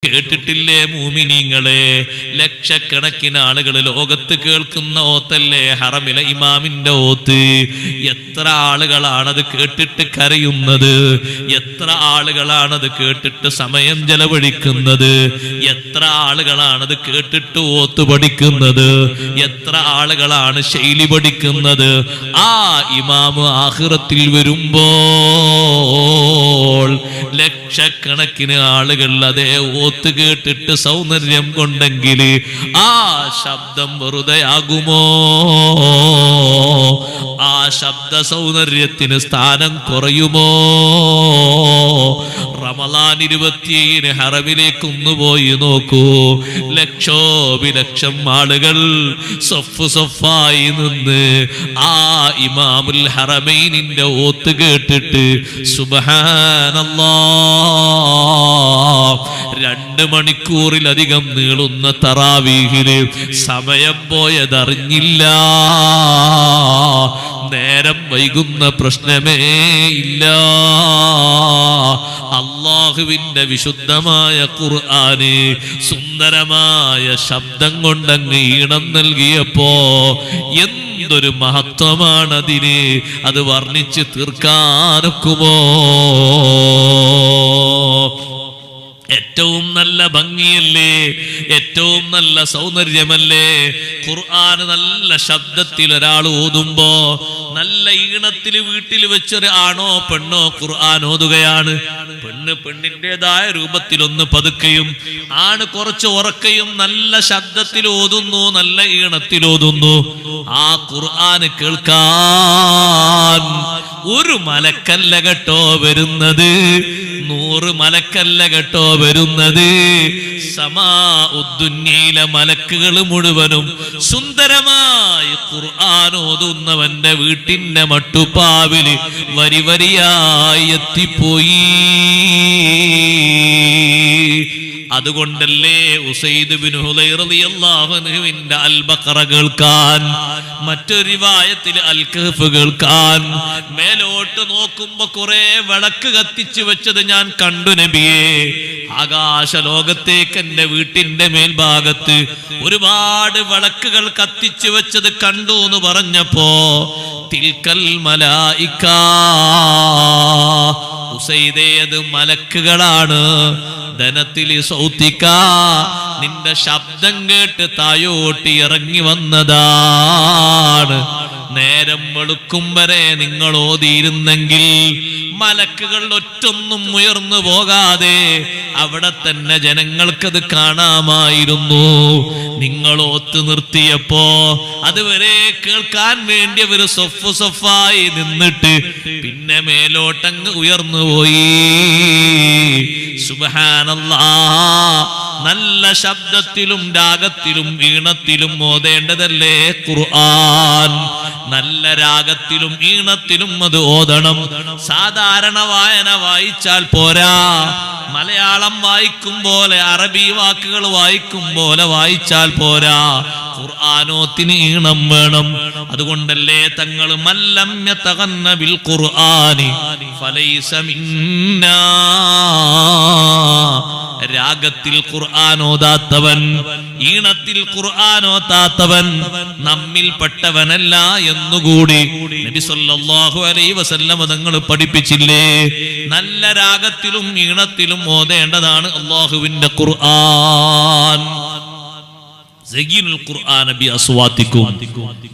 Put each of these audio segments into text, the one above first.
കേട്ടിട്ടില്ലേ മൂമിനീങ്ങളെ? ലക്ഷക്കണക്കിന് ആളുകൾ ലോകത്ത് കേൾക്കുന്ന ഓത്തല്ലേ ഹറമിലെ ഇമാമിന്റെ ഓത്ത്. എത്ര ആളുകളാണത് കേട്ടിട്ട് കരയുന്നത്? എത്ര ആളുകളാണത് കേട്ടിട്ട് സമയം ചെലവഴിക്കുന്നത്? എത്ര ആളുകളാണത് കേട്ടിട്ട് ഓത്ത് പഠിക്കുന്നത്? എത്ര ആളുകളാണ് ശൈലി പഠിക്കുന്നത്? ആ ഇമാമ് ആഖിറത്തിൽ വരുമ്പോൾ ലക്ഷക്കണക്കിന് ആളുകൾ അതേ ഓത്ത് കേട്ടിട്ട് സൗന്ദര്യം കൊണ്ടെങ്കിൽ ആ ശബ്ദം വെറുതെയാകുമോ? ആ ശബ്ദ സൗന്ദര്യത്തിന് സ്ഥാനം കുറയുമോ? റമളാൻ 27 ഹറമിലേക്ക് പോയി നോക്കൂ. ലക്ഷോപിലക്ഷം ആളുകൾ സൊഫായി നിന്ന് ആ ഇമാമുൽ ഹറമൈനിന്റെ ഓത്ത് കേട്ടിട്ട് സുബ്ഹാനല്ലാഹ് 2 മണിക്കൂറിലധികം നീളുന്ന തറാവീഹില് സമയം പോയതറിഞ്ഞില്ല. നേരം വൈകുന്ന പ്രശ്നമേ ഇല്ല. അല്ലാഹുവിന്റെ വിശുദ്ധമായ ഖുർആന് സുന്ദരമായ ശബ്ദം കൊണ്ടങ്ങ് ഈണം നൽകിയപ്പോ എന്തൊരു മഹത്വമാണതിന്! അത് വർണ്ണിച്ച് തീർക്കാനൊക്കുമോ? ഏറ്റവും നല്ല ഭംഗിയല്ലേ? ഏറ്റവും നല്ല സൗന്ദര്യമല്ലേ? ഖുർആൻ നല്ല ശബ്ദത്തിൽ ഒരാൾ ഓതുമ്പോ, നല്ല ഈണത്തിൽ വീട്ടിൽ വെച്ചൊരു ആണോ പെണ്ണോ ഖുർആൻ ഓതുകയാണ്. പെണ്ണ് പെണ്ണിൻ്റെതായ രൂപത്തിലൊന്ന് പതുക്കെയും ആണ് കുറച്ച് ഉറക്കയും നല്ല ശബ്ദത്തിൽ ഓതുന്നു, നല്ല ഈണത്തിൽ ഓതുന്നു. ആ ഖുർആൻ കേൾക്കാൻ ഒരു മലക്കല്ല കേട്ടോ വരുന്നത്, 100 മലക്കല്ല കേട്ടോ വരുന്നത്. സമാഉദ്ദുന്യയിലെ മലക്കുകൾ മുഴുവനും സുന്ദരമായി ഖുർആൻ ഓതുന്നവന്റെ വീട്ടിന്റെ മട്ടുപ്പാവില് വരി വരിയായി എത്തിപ്പോയി. അതുകൊണ്ടല്ലേ ഉസൈദ് ബിൻ ഹുദൈർ റളിയല്ലാഹു അൻഹുവിന്റെ അൽ ബഖറ കേൾക്കാൻ, മറ്റൊരു റിവായത്തിൽ അൽ കഹ്ഫ് കേൾക്കാൻ മേലോട്ട് നോക്കുമ്പോ കുറെ വിളക്ക് കത്തിച്ചു വെച്ചത് ഞാൻ കണ്ടു നബിയേ. ആകാശ ലോകത്തേക്ക് എന്റെ വീട്ടിന്റെ മേൽഭാഗത്ത് ഒരുപാട് വിളക്കുകൾ കത്തിച്ചു വെച്ചത് കണ്ടു എന്ന് പറഞ്ഞപ്പോ തിൽക്കൽ മലായിക, ഉസൈദേ അത് മലക്കുകളാണ്. ധനത്തില് സൗത്തിക്ക, നിന്റെ ശബ്ദം കേട്ട് തായോട്ടി ഇറങ്ങി വന്നതാണ്. നേരം വെളുക്കും വരെ നിങ്ങൾ ഓതിയിരുന്നെങ്കിൽ മലക്കുകൾ ഒറ്റൊന്നും ഉയർന്നു പോകാതെ അവിടെ തന്നെ ജനങ്ങൾക്കത് കാണാമായിരുന്നു. നിങ്ങൾ ഓത്ത് നിർത്തിയപ്പോ അതുവരെ കേൾക്കാൻ വേണ്ടി ഒരു സൊഫായി നിന്നിട്ട് പിന്നെ മേലോട്ടങ്ങ് ഉയർന്നു പോയി. സുബ്ഹാനല്ലാഹ്, നല്ല ശബ്ദത്തിലും രാഗത്തിലും ഈണത്തിലും ഓതേണ്ടതല്ലേ ഖുർആൻ? നല്ല രാഗത്തിലും ഈണത്തിലും അത് ഓതണം. സാധാരണ വായന വായിച്ചാൽ പോരാ, മലയാളം വായിക്കും പോലെ അറബി വാക്കുകൾ വായിക്കും പോലെ വായിച്ചാൽ പോരാ, ഖുർആനോത്തിന് ഈണം വേണം. അതുകൊണ്ടല്ലേ തങ്ങൾ മല്ലം യതഗന്ന ബിൽ ഖുർആനി ഫലൈസ മിന്നാ, രാഗത്തിൽ ഖുർആൻ ഓതാത്തവൻ, ഈണത്തിൽ ഖുർആൻ ഓതാത്തവൻ നമ്മിൽപ്പെട്ടവനല്ല എന്നുകൂടി നബി സല്ലല്ലാഹു അലൈഹി വസല്ലം തങ്ങൾ പഠിപ്പിച്ചില്ലേ? നല്ല രാഗത്തിലും ഈണത്തിലും ഓതേണ്ടതാണ് അല്ലാഹുവിന്റെ ഖുർആൻ. സയ്യിനുൽ ഖുർആന ബി അസ്വാതികും,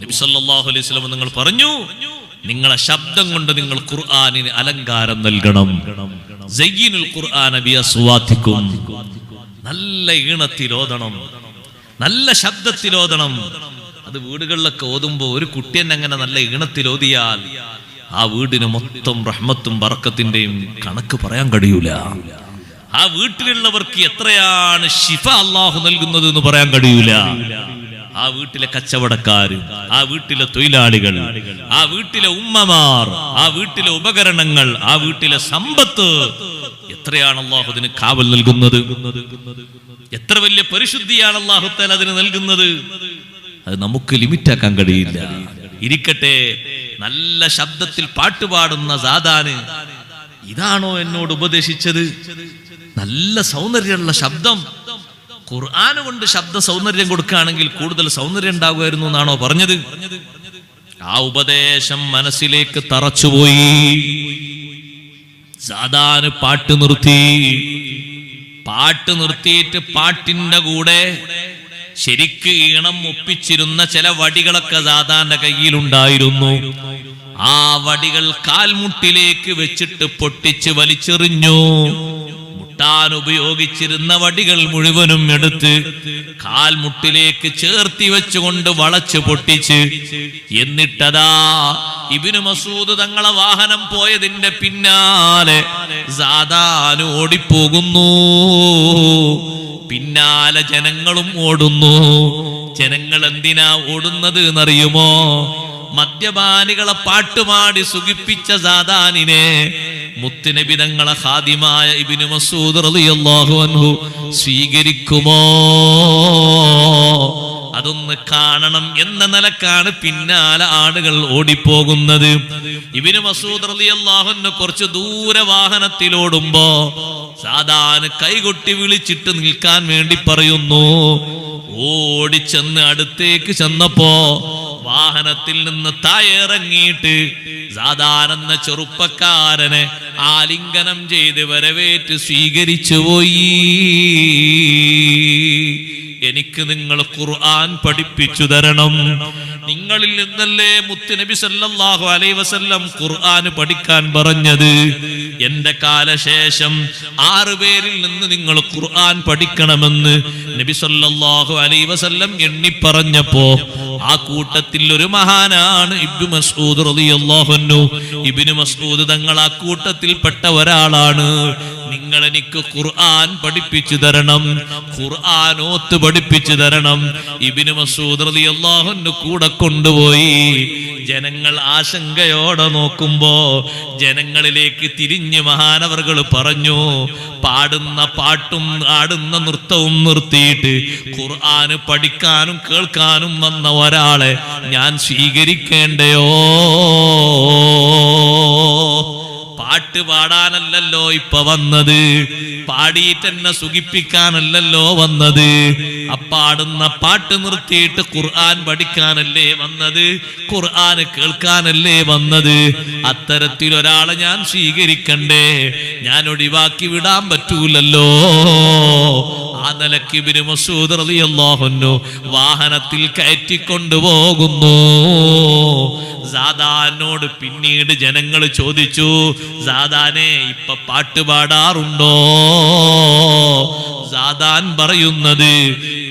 നബി സല്ലല്ലാഹു അലൈഹി വസല്ലം തങ്ങൾ പറഞ്ഞു, നിങ്ങളെ ശബ്ദം കൊണ്ട് നിങ്ങൾ ഖുർആനിന് അലങ്കാരം നൽകണം. സയ്യിനുൽ ഖുർആന ബി അസ്വാതികും, നല്ല ഈണത്തിൽ ഓതണം, നല്ല ശബ്ദത്തിൽ ഓതണം. അത് വീടുകളിലൊക്കെ ഓതുമ്പോ ഒരു കുട്ടിയെന്നെ അങ്ങനെ നല്ല ഈണത്തിൽ ഓതിയാൽ ആ വീടിന് മൊത്തം റഹ്മത്തും ബറക്കത്തിന്റെയും കണക്ക് പറയാൻ കഴിയൂല. ആ വീട്ടിലുള്ളവർക്ക് എത്രയാണ് ശിഫ അല്ലാഹു നൽകുന്നത് എന്ന് പറയാൻ കഴിയൂല. ആ വീട്ടിലെ കച്ചവടക്കാര്, ആ വീട്ടിലെ തൊഴിലാളികൾ, ആ വീട്ടിലെ ഉമ്മമാർ, ആ വീട്ടിലെ ഉപകരണങ്ങൾ, ആ വീട്ടിലെ സമ്പത്ത്, എത്രയാണ് അല്ലാഹു അതിന് കാവൽ നൽകുന്നത്? എത്ര വലിയ പരിശുദ്ധിയാണ് അല്ലാഹു തആല അതിന് നൽകുന്നത്? അത് നമുക്ക് ലിമിറ്റാക്കാൻ കഴിയില്ല. ഇരിക്കട്ടെ, നല്ല ശബ്ദത്തിൽ പാട്ടുപാടുന്ന സാദാന് ഇതാണോ എന്നോട് ഉപദേശിച്ചത്? നല്ല സൗന്ദര്യമുള്ള ശബ്ദം. ഖുർആൻ കൊണ്ട് ശബ്ദ സൗന്ദര്യം കൊടുക്കുകയാണെങ്കിൽ കൂടുതൽ സൗന്ദര്യം ഉണ്ടാകുമായിരുന്നു എന്നാണോ പറഞ്ഞത്? ആ ഉപദേശം മനസ്സിലേക്ക് തറച്ചുപോയി. സാധാരണ പാട്ട് നിർത്തിയിട്ട് പാട്ടിന്റെ കൂടെ ശരിക്ക് ഈണം ഒപ്പിച്ചിരുന്ന ചില വടികളൊക്കെ സാധാരണ കയ്യിലുണ്ടായിരുന്നു. ആ വടികൾ കാൽമുട്ടിലേക്ക് വെച്ചിട്ട് പൊട്ടിച്ച് വലിച്ചെറിഞ്ഞു. മുട്ടാൻ ഉപയോഗിച്ചിരുന്ന വടികൾ മുഴുവനും എടുത്ത് കാൽമുട്ടിലേക്ക് ചേർത്തി വെച്ചുകൊണ്ട് വളച്ച് പൊട്ടിച്ച്, എന്നിട്ടതാ ഇബ്നു മസ്ഊദ് തങ്ങളെ വാഹനം പോയതിന്റെ പിന്നാലെ സാദാൻ ഓടിപ്പോകുന്നു. പിന്നാലെ ജനങ്ങളും ഓടുന്നു. ജനങ്ങൾ എന്തിനാ ഓടുന്നത് എന്നറിയുമോ? മദ്യപാനികളെ പാട്ടുപാടി സുഖിപ്പിച്ച സാദാനിനെ മുത്തുനബി തങ്ങളെ ഖാദിമായ ഇബ്നു മസ്ഊദ് റളിയല്ലാഹു അൻഹു സ്വീകരിക്കുമോ? അതൊന്ന് കാണണം എന്ന നിലക്കാണ് പിന്നാലെ ആളുകൾ ഓടിപ്പോകുന്നത്. ഇബ്നു മസ്ഊദ് റളിയല്ലാഹു അൻഹു കുറച്ച് ദൂരെ വാഹനത്തിലോടുമ്പോ സാദാന് കൈകൊട്ടി വിളിച്ചിട്ട് നിൽക്കാൻ വേണ്ടി പറയുന്നു. ഓടിച്ചെന്ന് അടുത്തേക്ക് ചെന്നപ്പോ വാഹനത്തിൽ നിന്ന് താഴെറങ്ങിയിട്ട് സാധാരണ ചെറുപ്പക്കാരനെ ആലിംഗനം ചെയ്ത് വരവേറ്റ് സ്വീകരിച്ചു പോയി. എനിക്ക് നിങ്ങൾ ഖുർആൻ പഠിപ്പിച്ചു തരണം. നിങ്ങളിൽ നിന്നല്ലേ മുത്തുനബി സല്ലല്ലാഹു അലൈഹി വസല്ലം ഖുർആൻ പഠിക്കാൻ പറഞ്ഞത്. എന്റെ കാലശേഷം 6 പേരിൽ നിന്ന് നിങ്ങൾ ഖുർആൻ പഠിക്കണമെന്ന് നബി സല്ലല്ലാഹു അലൈഹി വസല്ലം എണ്ണി പറഞ്ഞപ്പോ ആ കൂട്ടത്തിൽ ഒരു മഹാനാണ് ഇബ്നു മസ്ഊദ് റളിയല്ലാഹു അൻഹു. ഇബ്നു മസ്ഊദ് തങ്ങൾ ആ കൂട്ടത്തിൽപ്പെട്ട ഒരാളാണ്. നിങ്ങൾ എനിക്ക് ഖുർആൻ പഠിപ്പിച്ചു തരണം, ഖുർആൻ ഓത്ത് പഠിപ്പിച്ചു തരണം. ഇബ്നു മസ്ഊദ് റളിയല്ലാഹു അൻഹു കൂടെ കൊണ്ടുപോയി. ജനങ്ങൾ ആശങ്കയോടെ നോക്കുമ്പോ ജനങ്ങളിലേക്ക് തിരിഞ്ഞ് മഹാനവർകൾ പറഞ്ഞു, പാടുന്ന പാട്ടും ആടുന്ന നൃത്തവും നിർത്തിയിട്ട് ഖുർആന് പഠിക്കാനും കേൾക്കാനും വന്ന ഒരാളെ ഞാൻ സ്വീകരിക്കേണ്ടയോ? പാട്ട് പാടാനല്ലല്ലോ ഇപ്പൊ വന്നത്, പാടിയിട്ടെന്നെ സുഖിപ്പിക്കാനല്ലല്ലോ വന്നത്. അപ്പാടുന്ന പാട്ട് നിർത്തിയിട്ട് ഖുർആൻ പഠിക്കാനല്ലേ വന്നത്, ഖുർആൻ കേൾക്കാനല്ലേ വന്നത്. അത്തരത്തിലൊരാളെ ഞാൻ സ്വീകരിക്കണ്ടേ? ഞാൻ ഒഴിവാക്കി വിടാൻ പറ്റൂലല്ലോ. ആ നിലയ്ക്ക് ഇബ്നു മസ്ഊദ് റളിയല്ലാഹു അൻഹു വാഹനത്തിൽ കയറ്റിക്കൊണ്ടുപോകുന്നു. സാദാനോട് പിന്നീട് ജനങ്ങൾ ചോദിച്ചു, സാദാനെ ഇപ്പൊ പാട്ട് പാടാറുണ്ടോ? സാദാൻ പറയുന്നത്,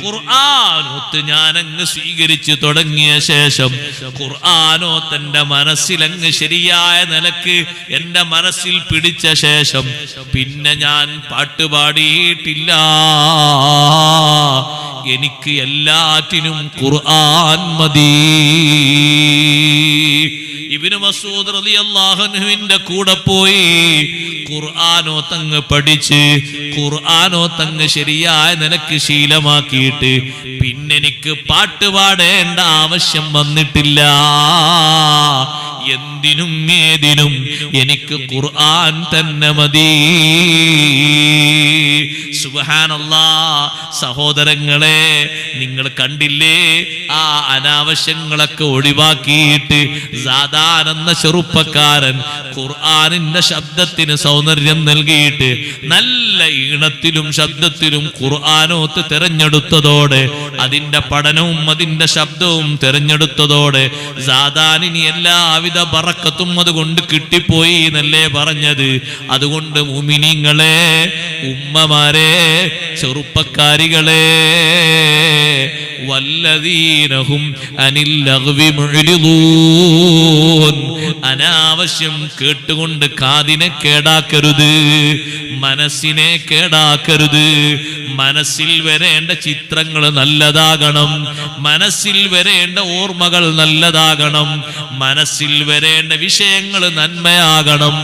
ഖുർആനോത്ത് ഞാൻ അങ്ങ് സ്വീകരിച്ചു തുടങ്ങിയ ശേഷം ഖുർആനോത്ത് എന്റെ മനസ്സിലങ്ങ് ശരിയായ നിലക്ക് എന്റെ മനസ്സിൽ പിടിച്ച ശേഷം പിന്നെ ഞാൻ പാട്ടുപാടിയിട്ടില്ല. എനിക്ക് എല്ലാറ്റിനും ഖുർആൻ മതി. ഇബ്നു മസ്ഊദ് റളിയല്ലാഹു അൻഹുവിന്റെ കൂടെ പോയി ഖുർആനോത്തങ്ങ് പഠിച്ച് ഖുർആനോത്തങ്ങ് ശരിയായ നിലക്ക് ശീലമാക്കിയിട്ട് പിന്നെ എനിക്ക് പാട്ട് പാടേണ്ട ആവശ്യം വന്നിട്ടില്ല. എന്തിനും ഏതിനും എനിക്ക് ഖുർആൻ തന്നെ മതി. സുബ്ഹാനല്ലാഹ്. സഹോദരങ്ങളെ, നിങ്ങൾ കണ്ടില്ലേ, ആ അനാവശ്യങ്ങളൊക്കെ ഒഴിവാക്കിയിട്ട് സാധാരണ ചെറുപ്പക്കാരൻ ഖുർആനിന്റെ ശബ്ദത്തിന് സൗന്ദര്യം നൽകിയിട്ട് നല്ല ഈണത്തിലും ശബ്ദത്തിലും ഖുർആനോത്ത് തെരഞ്ഞെടുത്തതോടെ, അതിന്റെ പഠനവും അതിന്റെ ശബ്ദവും തെരഞ്ഞെടുത്തതോടെ സാധാനിനി എല്ലാവിധ ബറക്കത്തും അതുകൊണ്ട് കിട്ടിപ്പോയി എന്നല്ലേ പറഞ്ഞത്. അതുകൊണ്ട് മുഅ്മിനീങ്ങളെ, ഉമ്മമാരെ, ചെറുപ്പക്കാരികളെ, വല്ലദീനഹും അനിൽ ലഗ്വി മുഅ്രിദൂൻ, അനാവശ്യം കേട്ടുകൊണ്ട് കാതിനെ കേടാക്കരുത്, മനസ്സിനെ കേടാക്കരുത്. മനസ്സിൽ വരേണ്ട ചിത്രങ്ങൾ നല്ലതാകണം, മനസ്സിൽ വരേണ്ട ഓർമ്മകൾ നല്ലതാകണം, മനസ്സിൽ വരേണ്ട വിഷയങ്ങൾ നന്മയാകണം.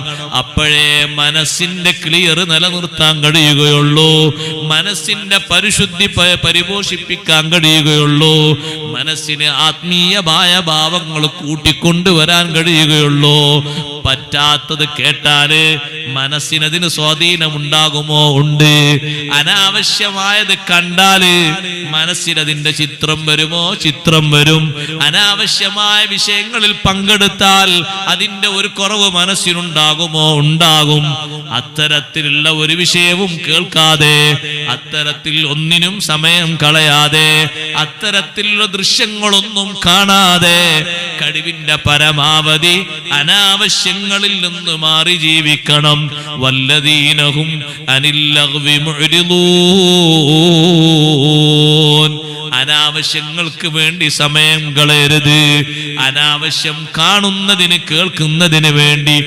അപ്പോഴേ മനസ്സിന്റെ ക്ലിയർ നിലനിർത്താൻ കഴിയുകയുള്ളൂ, മനസ്സിന്റെ പരിശുദ്ധി പരിപോഷിപ്പിക്കാൻ കഴിയുകയുള്ളൂ, മനസ്സിന് ആത്മീയമായ ഭാവങ്ങൾ കൂട്ടിക്കൊണ്ടുവരാൻ കഴിയുകയുള്ളൂ. പറ്റാത്തത് കേട്ടാല് മനസ്സിനതിന് സ്വാധീനമുണ്ടാകുമോ? ഉണ്ട്. അനാവശ്യമായത് കണ്ടാല് മനസ്സിനതിന്റെ ചിത്രം വരുമോ? ചിത്രം വരും. അനാവശ്യമായ വിഷയങ്ങളിൽ പങ്കെടുത്താൽ അതിന്റെ ഒരു കുറവ് മനസ്സിനുണ്ടാകുമോ? ഉണ്ടാകും. അത്തരത്തിലുള്ള ഒരു വിഷയവും കേൾക്കാതെ, അത്തരത്തിൽ ഒന്നിനും സമയം കളയാതെ, അത്തരത്തിലുള്ള ദൃശ്യങ്ങളൊന്നും കാണാതെ കഴിവിന്റെ പരമാവധി അനാവശ്യങ്ങളിൽ നിന്ന് മാറി ജീവിക്കണം. വല്ലദീനഹും അനിൽ ലഗ്വി മുഅ്രിദൂൻ. അനാവശ്യങ്ങൾക്ക് വേണ്ടി സമയം കളയരുത്. അനാവശ്യം കാണുന്നതിന്, കേൾക്കുന്നതിന് വേണ്ടി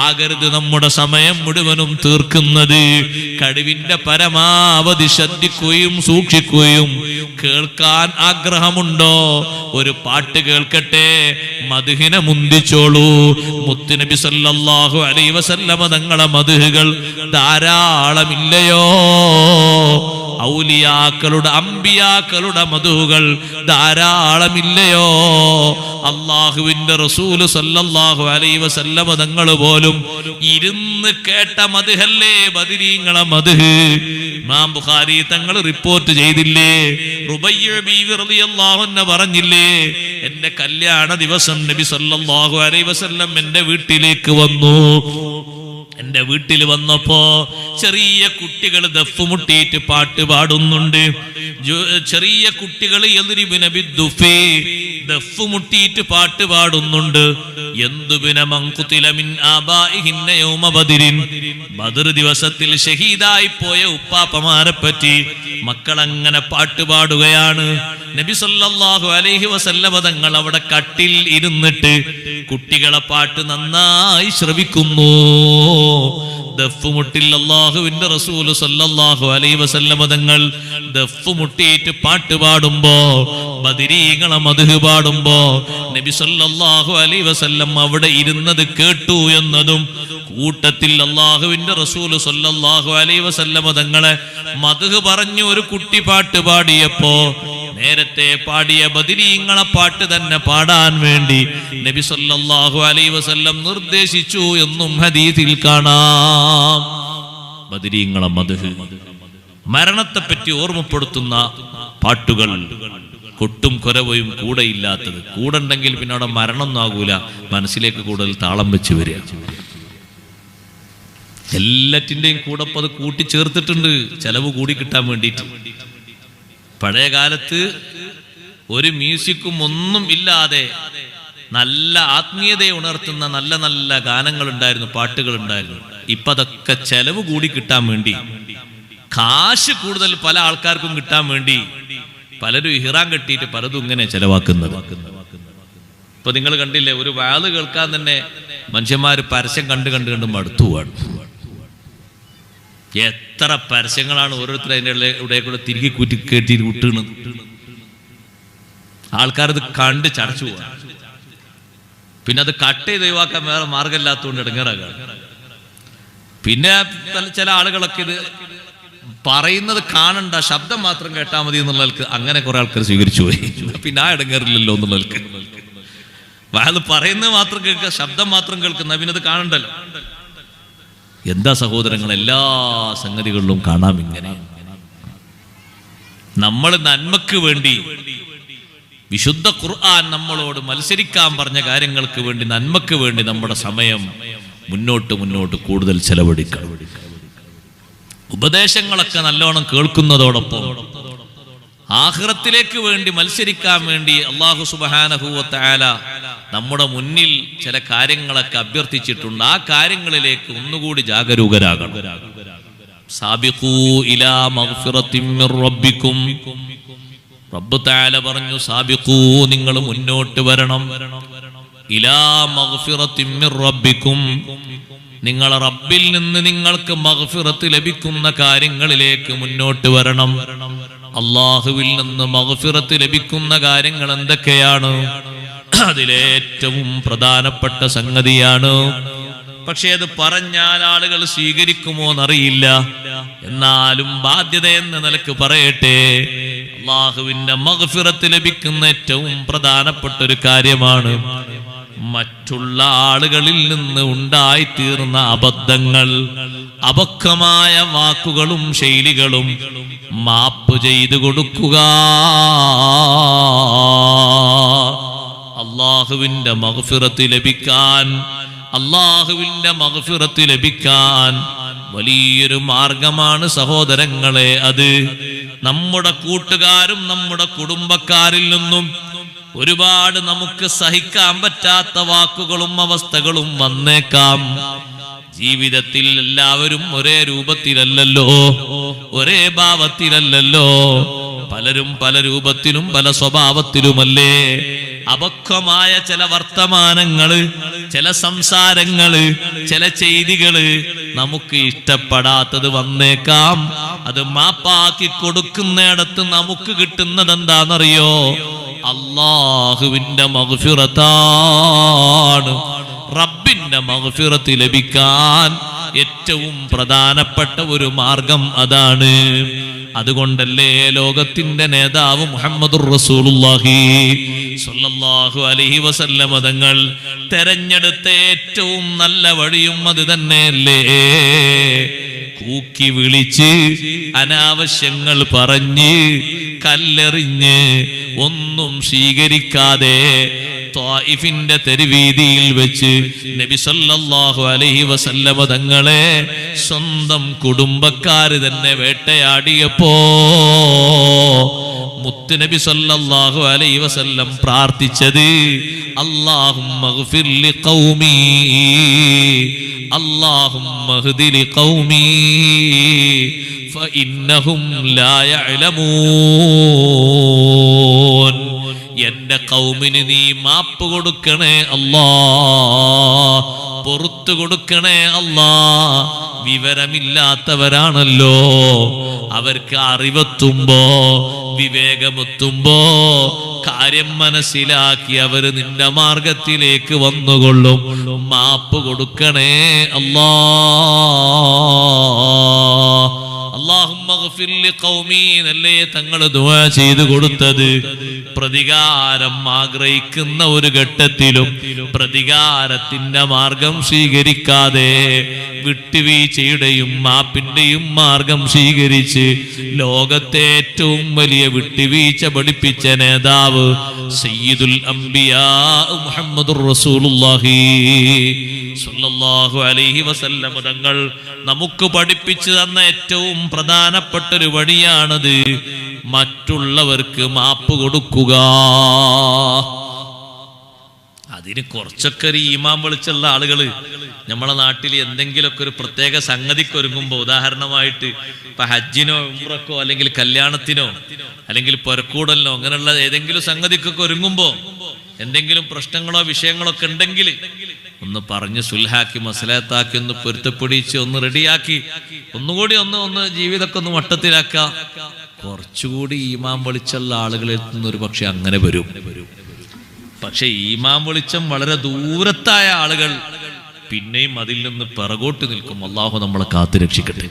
ആകരുത് നമ്മുടെ സമയം മുഴുവനും തീർക്കുന്നത്. കഴിവിന്റെ പരമാവധി ശ്രദ്ധിക്കുകയും സൂക്ഷിക്കുകയും. കേൾക്കാൻ ആഗ്രഹമുണ്ടോ? ഒരു പാട്ട് കേൾക്കട്ടെ, മദ്ഹിനെ മുന്തിച്ചോളൂ. മുത്തുനബി സല്ലല്ലാഹു അലൈഹി വസല്ലമ തങ്ങളെ മദ്ഹുകൾ ധാരാളമില്ലയോ? ഔലിയാക്കളുടെ, അമ്പിയാക്കളുടെ മദ്ഹുകൾ ധാരാളമില്ലയോ? അല്ലാഹുവിന്റെ റസൂല് സല്ലല്ലാഹു അലൈഹി വസല്ലമ തങ്ങൾ പോലും ഇരുന്ന് കേട്ട മദ്ഹല്ലേ ബദരീങ്ങളെ മദ്ഹ്. ഇമാം ബുഖാരി തങ്ങൾ റിപ്പോർട്ട് ചെയ്തില്ലേ? റുബയ്യ ബീവി റളിയല്ലാഹു അൻഹ പറഞ്ഞില്ലേ, എന്റെ കല്യാണ ദിവസം നബി സല്ലല്ലാഹു അലൈഹി വസല്ലം എന്റെ വീട്ടിലേക്ക് വന്നു. എന്റെ വീട്ടിൽ വന്നപ്പോ ചെറിയ കുട്ടികൾ ദഫ് മുട്ടിയിട്ട് പാട്ട് പാടുന്നുണ്ട്. ചെറിയ കുട്ടികൾ ദഫ് മുട്ടിയിട്ട് പാട്ട് പാടുന്നുണ്ട്. ബദർ ദിവസത്തിൽ ഷഹീദായി പോയ ഉപ്പാപ്പമാരെ പറ്റി മക്കളങ്ങനെ പാട്ട് പാടുകയാണ്. നബി സല്ലല്ലാഹു അലൈഹി വസല്ലമ തങ്ങൾ അവിടെ കട്ടിൽ ഇരുന്നിട്ട് കുട്ടികളെ പാട്ട് നന്നായി ശ്രവിക്കുന്നു. ദഫ് മുട്ടിൽ അല്ലാഹുവിന്റെ റസൂൽ സല്ലല്ലാഹു അലൈഹി വസല്ലമ തങ്ങൾ ദഫ് മുട്ടിയിട്ട് പാട്ട് പാടുമ്പോ, ബദരീങ്ങളെ മദ്ഹ് പാടുമ്പോ നബി സല്ലല്ലാഹു അലൈഹി വസല്ലം അവിടെ ഇരുന്നത് കേട്ടു എന്നതും, കൂട്ടത്തിൽ അല്ലാഹുവിന്റെ റസൂൽ സല്ലല്ലാഹു അലൈഹി വസല്ലമ തങ്ങളെ മദ്ഹ് പറഞ്ഞു ഒരു കുട്ടി പാട്ട് പാടിയപ്പോ നേരത്തെ പാടിയ ബദരീങ്ങളെ പാട്ട് തന്നെ പാടാൻ വേണ്ടി നബി സല്ലല്ലാഹു അലൈഹി വസല്ലം നിർദ്ദേശിച്ചു എന്നും ഹദീസിൽ കാണാം. ബദരീങ്ങളെ മദ്ഹ്, മരണത്തെപ്പറ്റി ഓർമ്മപ്പെടുത്തുന്ന പാട്ടുകൾ, കൊട്ടും കൊരവയും കൂടെയില്ലാത്തത്. കൂടെണ്ടെങ്കിൽ പിന്നെ അവിടെ മരണമൊന്നും ആകൂല, മനസ്സിലേക്ക് കൂടുതൽ താളം വെച്ച് വരിക. എല്ലാറ്റിൻ്റെയും കൂടെ അത് കൂട്ടിച്ചേർത്തിട്ടുണ്ട്, ചെലവ് കൂടി കിട്ടാൻ വേണ്ടിയിട്ട്. പഴയ കാലത്ത് ഒരു മ്യൂസിക്കും ഒന്നും ഇല്ലാതെ നല്ല ആത്മീയതയെ ഉണർത്തുന്ന നല്ല നല്ല ഗാനങ്ങൾ ഉണ്ടായിരുന്നു, പാട്ടുകൾ ഉണ്ടായിരുന്നു. ഇപ്പൊ അതൊക്കെ ചെലവ് കൂടി കിട്ടാൻ വേണ്ടി, കാശ് കൂടുതൽ പല ആൾക്കാർക്കും കിട്ടാൻ വേണ്ടി പലരും ഇഹ്റാം കെട്ടിയിട്ട് പലതും ഇങ്ങനെ ചെലവാക്കുന്നത്. ഇപ്പൊ നിങ്ങൾ കണ്ടില്ലേ, ഒരു വാള് കേൾക്കാൻ തന്നെ മനുഷ്യന്മാര് പരസ്യം കണ്ട് കണ്ട് കണ്ട് മടുത്തു പോവാണ്. എത്ര പരസ്യങ്ങളാണ് ഓരോരുത്തർ അതിൻ്റെ ഇവിടെ കൂടെ തിരികെ കൂറ്റി കേട്ടിട്ട് വിട്ടുന്നത്. ആൾക്കാരത് കണ്ട് ചടച്ചു പോവാ. പിന്നെ അത് കട്ട് ചെയ്ത് ഒഴിവാക്കാൻ വേറെ മാർഗമില്ലാത്തതുകൊണ്ട് ഇടങ്ങേറാകാണ്. പിന്നെ ചില ആളുകളൊക്കെ ഇത് പറയുന്നത് കാണണ്ട, ശബ്ദം മാത്രം കേട്ടാൽ മതി എന്നുള്ളവർക്ക് അങ്ങനെ കുറെ ആൾക്കാർ സ്വീകരിച്ചു പോയി. പിന്നെ ആ ഇടങ്ങേറില്ലല്ലോ എന്നുള്ളവർക്ക് അത് പറയുന്നത് മാത്രം കേൾക്കുക, ശബ്ദം മാത്രം കേൾക്കുന്ന, പിന്നെ അത് കാണണ്ടല്ലോ. എന്താ സഹോദരങ്ങൾ, എല്ലാ സംഗതികളിലും കാണാം ഇങ്ങനെ. നമ്മൾ നന്മക്ക് വേണ്ടി, വിശുദ്ധ ഖുർആൻ നമ്മളോട് മത്സരിക്കാൻ പറഞ്ഞ കാര്യങ്ങൾക്ക് വേണ്ടി, നന്മക്ക് വേണ്ടി നമ്മുടെ സമയം മുന്നോട്ട് മുന്നോട്ട് കൂടുതൽ ചെലവഴിക്കണം. ഉപദേശങ്ങളൊക്കെ നല്ലോണം കേൾക്കുന്നതോടൊപ്പം ആഖിറത്തിലേക്ക് വേണ്ടി മത്സരിക്കാൻ വേണ്ടി അല്ലാഹു സുബ്ഹാനഹു വ തആല നമ്മുടെ മുന്നിൽ ചില കാര്യങ്ങളൊക്കെ അഭ്യർത്ഥിച്ചിട്ടുണ്ട്. ആ കാര്യങ്ങളിലേക്ക് ഒന്നുകൂടി ജാഗരൂകരാകണം. സാബിഖൂ ഇലാ മഗ്ഫിറത്തിൻ മിർ റബ്ബിക്കും. റബ്ബ് തആല പറഞ്ഞു, സാബിഖൂ, നിങ്ങൾ മുന്നോട്ട് വരണം. ഇലാ മഗ്ഫിറത്തിൻ മിർ റബ്ബിക്കും, നിങ്ങളെ റബ്ബിൽ നിന്ന് നിങ്ങൾക്ക് മഗ്ഫിറത്ത് ലഭിക്കുന്ന കാര്യങ്ങളിലേക്ക് മുന്നോട്ട് വരണം. അല്ലാഹുവിൽ നിന്ന് മഗ്ഫിറത്ത് ലഭിക്കുന്ന കാര്യങ്ങൾ എന്തൊക്കെയാണ്? അതിലേറ്റവും പ്രധാനപ്പെട്ട സംഗതിയാണ്. പക്ഷെ അത് പറഞ്ഞാൽ ആളുകൾ സ്വീകരിക്കുമോ എന്നറിയില്ല. എന്നാലും ബാധ്യത എന്ന നിലക്ക് പറയട്ടെ, അല്ലാഹുവിന്റെ മഗ്ഫിറത്ത് ലഭിക്കുന്ന ഏറ്റവും പ്രധാനപ്പെട്ട ഒരു കാര്യമാണ് മറ്റുള്ള ആളുകളിൽ നിന്ന് ഉണ്ടായിത്തീർന്ന അബദ്ധങ്ങൾ, അപക്വമായ വാക്കുകളും ശൈലികളും മാപ്പ് ചെയ്തു കൊടുക്കുക. അല്ലാഹുവിന്റെ മഗ്ഫിറത്ത് ലഭിക്കാൻ, അല്ലാഹുവിന്റെ മഗ്ഫിറത്ത് ലഭിക്കാൻ വലിയൊരു മാർഗമാണ് സഹോദരങ്ങളെ അത്. നമ്മുടെ കൂട്ടുകാരും നമ്മുടെ കുടുംബക്കാരിൽ നിന്നും ഒരുപാട് നമുക്ക് സഹിക്കാൻ പറ്റാത്ത വാക്കുകളും അവസ്ഥകളും വന്നേക്കാം. ജീവിതത്തിൽ എല്ലാവരും ഒരേ രൂപത്തിലല്ലല്ലോ, ഒരേ ഭാവത്തിലല്ലല്ലോ. പലരും പല രൂപത്തിലും പല സ്വഭാവത്തിലുമല്ലേ. അപക്വമായ ചില വർത്തമാനങ്ങള്, ചില സംസാരങ്ങള്, ചില ചെയ്തികള് നമുക്ക് ഇഷ്ടപ്പെടാത്തത് വന്നേക്കാം. അത് മാപ്പാക്കി കൊടുക്കുന്നിടത്ത് നമുക്ക് കിട്ടുന്നത് എന്താണെന്നറിയോ? അല്ലാഹുവിന്റെ മഗ്ഫിറത്താണ്. റബ്ബിന്റെ മഗ്ഫിറത്ത് ലഭിക്കാൻ ഏറ്റവും പ്രധാനപ്പെട്ട ഒരു മാർഗം അതാണ്. അതുകൊണ്ടല്ലേ ലോകത്തിന്റെ നേതാവ് മുഹമ്മദുർ റസൂലുള്ളാഹി സ്വല്ലല്ലാഹു അലൈഹി വസല്ലം തങ്ങൾ തെരഞ്ഞെടുത്ത ഏറ്റവും നല്ല വഴിയും അത് തന്നെയല്ലേ? കൂക്കി വിളിച്ച് അനാവശ്യങ്ങൾ പറഞ്ഞ് കല്ലെറിഞ്ഞ് ഒന്നും സ്വീകരിക്കാതെ ത്വായിഫിന്റെ തെരുവീതിയിൽ വെച്ച് നബി സല്ലല്ലാഹു അലൈഹി വസല്ലം തങ്ങളെ സ്വന്തം കുടുംബക്കാര് തന്നെ വേട്ടയാടിയപ്പോ മുത്തുനബി സല്ലല്ലാഹു അലൈഹി വസല്ലം പ്രാർത്ഥിച്ചത് അല്ലാഹുമ്മ ഗ്ഫിർ ലിഖൗമി, അല്ലാഹുമ്മ ഹ്ദി ലിഖൗമി ഫഇന്നഹും ലാ യഅലമൂൻ. എന്റെ ഖൗമിന് നീ മാപ്പ് കൊടുക്കണേ അല്ലാ, പുറത്തു കൊടുക്കണേ അല്ലാ. വിവരമില്ലാത്തവരാണല്ലോ, അവർക്ക് അറിവെത്തുമ്പോ വിവേകമെത്തുമ്പോ കാര്യം മനസ്സിലാക്കി അവര് നിന്റെ മാർഗത്തിലേക്ക് വന്നുകൊള്ളും. മാപ്പ് കൊടുക്കണേ അല്ലാ. അല്ലാഹുമ്മ ഗ്ഫിർ ലിഖൗമി എന്നല്ലേ തങ്ങൾ ദുആ ചെയ്തു കൊടുത്തത്. പ്രതികാരം ആഗ്രഹിക്കുന്ന ഒരു ഘട്ടത്തിലും പ്രതികാരത്തിന്റെ മാർഗം സ്വീകരിക്കാതെ വിട്ടുവീഴ്ചയുടെയും മാപ്പിന്റെയും മാർഗം സ്വീകരിച്ച് ലോകത്തെ ഏറ്റവും വലിയ വിട്ടുവീഴ്ച പഠിപ്പിച്ച നേതാവ് സയ്യിദുൽ അംബിയാ മുഹമ്മദുർ റസൂലുള്ളാഹി സ്വല്ലല്ലാഹു അലൈഹി വസല്ലം തങ്ങൾ നമുക്ക് പഠിപ്പിച്ചു തന്ന ഏറ്റവും പ്രധാനപ്പെട്ട ഒരു വഴിയാണത്. മറ്റുള്ളവർക്ക് മാപ്പ് കൊടുക്കുക. അതിന് കുറച്ചൊക്കെ ഒരു ഈമാൻ വിളിച്ചുള്ള ആളുകള് നമ്മളെ നാട്ടിൽ എന്തെങ്കിലുമൊക്കെ ഒരു പ്രത്യേക സംഗതിക്ക് ഒരുങ്ങുമ്പോ, ഉദാഹരണമായിട്ട് ഇപ്പൊ ഹജ്ജിനോ ഉംറക്കോ അല്ലെങ്കിൽ കല്യാണത്തിനോ അല്ലെങ്കിൽ പൊരക്കൂടലിനോ അങ്ങനെയുള്ള ഏതെങ്കിലും സംഗതിക്കൊക്കെ ഒരുങ്ങുമ്പോ എന്തെങ്കിലും പ്രശ്നങ്ങളോ വിഷയങ്ങളോ ഒക്കെ ഉണ്ടെങ്കിൽ ഒന്ന് പറഞ്ഞ് സുൽഹാക്കി മസലത്താക്കി ഒന്ന് പൊരുത്തപ്പെടിച്ച് ഒന്ന് റെഡിയാക്കി ഒന്നുകൂടി ഒന്ന് ജീവിതമൊക്കെ ഒന്ന് വട്ടത്തിലാക്ക. കുറച്ചുകൂടി ഈമാൻ വെളിച്ചുള്ള ആളുകളിൽ നിന്ന് ഒരു പക്ഷെ അങ്ങനെ വരും. പക്ഷെ ഈമാൻ വെളിച്ചം വളരെ ദൂരത്തായ ആളുകൾ പിന്നെയും അതിൽ നിന്ന് പിറകോട്ട് നിൽക്കും. അല്ലാഹു നമ്മളെ കാത്തു രക്ഷിക്കട്ടെ.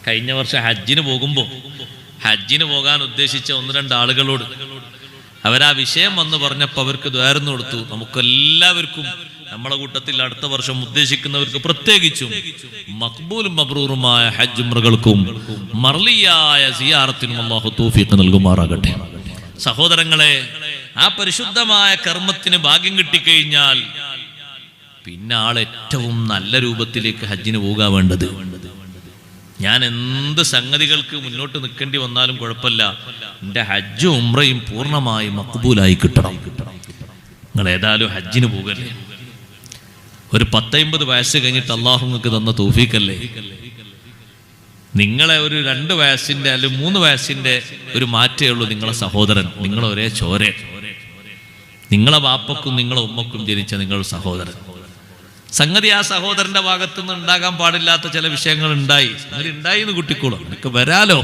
കഴിഞ്ഞ വർഷം ഹജ്ജിന് പോകാൻ ഉദ്ദേശിച്ച 1-2 ആളുകളോട് അവരാ വിഷയം വന്ന് പറഞ്ഞപ്പോൾ അവർക്ക് ദ്വാരന്ന് കൊടുത്തു. നമുക്കെല്ലാവർക്കും നമ്മളെ കൂട്ടത്തിൽ അടുത്ത വർഷം ഉദ്ദേശിക്കുന്നവർക്ക് പ്രത്യേകിച്ചും മഖ്ബൂലും മബ്റൂറുമായ ഹജ്ജ് ഉംറകൾക്കും മർലിയായ സിയാറത്തിനും അല്ലാഹു തൗഫീഖ് നൽകുമാറാകട്ടെ. സഹോദരങ്ങളെ, ആ പരിശുദ്ധമായ കർമ്മത്തിന് ഭാഗ്യം കിട്ടിക്കഴിഞ്ഞാൽ പിന്നെ ആൾ ഏറ്റവും നല്ല രൂപത്തിലേക്ക് ഹജ്ജിന് പോകാൻ വേണ്ടത്. ഞാൻ എന്ത് സംഗതികൾക്ക് മുന്നോട്ട് നിൽക്കേണ്ടി വന്നാലും കുഴപ്പമില്ല, എൻ്റെ ഹജ്ജും ഉംറയും പൂർണ്ണമായി മഖ്ബൂലായി കിട്ടണം. നിങ്ങൾ ഏതായാലും ഹജ്ജിന് പോകല്ലേ, ഒരു 10-50 വയസ്സ് കഴിഞ്ഞിട്ട് അള്ളാഹു നിങ്ങൾക്ക് തന്ന തൗഫീഖല്ലേ. നിങ്ങളെ ഒരു 2 വയസ്സിന്റെ അല്ലെങ്കിൽ 3 വയസ്സിന്റെ ഒരു മാറ്റേ ഉള്ളൂ നിങ്ങളെ സഹോദരൻ. നിങ്ങളെ ഒരേ ചോര, നിങ്ങളെ വാപ്പക്കും നിങ്ങളെ ഉമ്മക്കും ജനിച്ച നിങ്ങളുടെ സഹോദരൻ. സംഗതി ആ സഹോദരന്റെ ഭാഗത്തുനിന്ന് ഉണ്ടാകാൻ പാടില്ലാത്ത ചില വിഷയങ്ങൾ ഉണ്ടായി എന്ന് കുട്ടിക്കോളും. എനിക്ക് വരാലോ,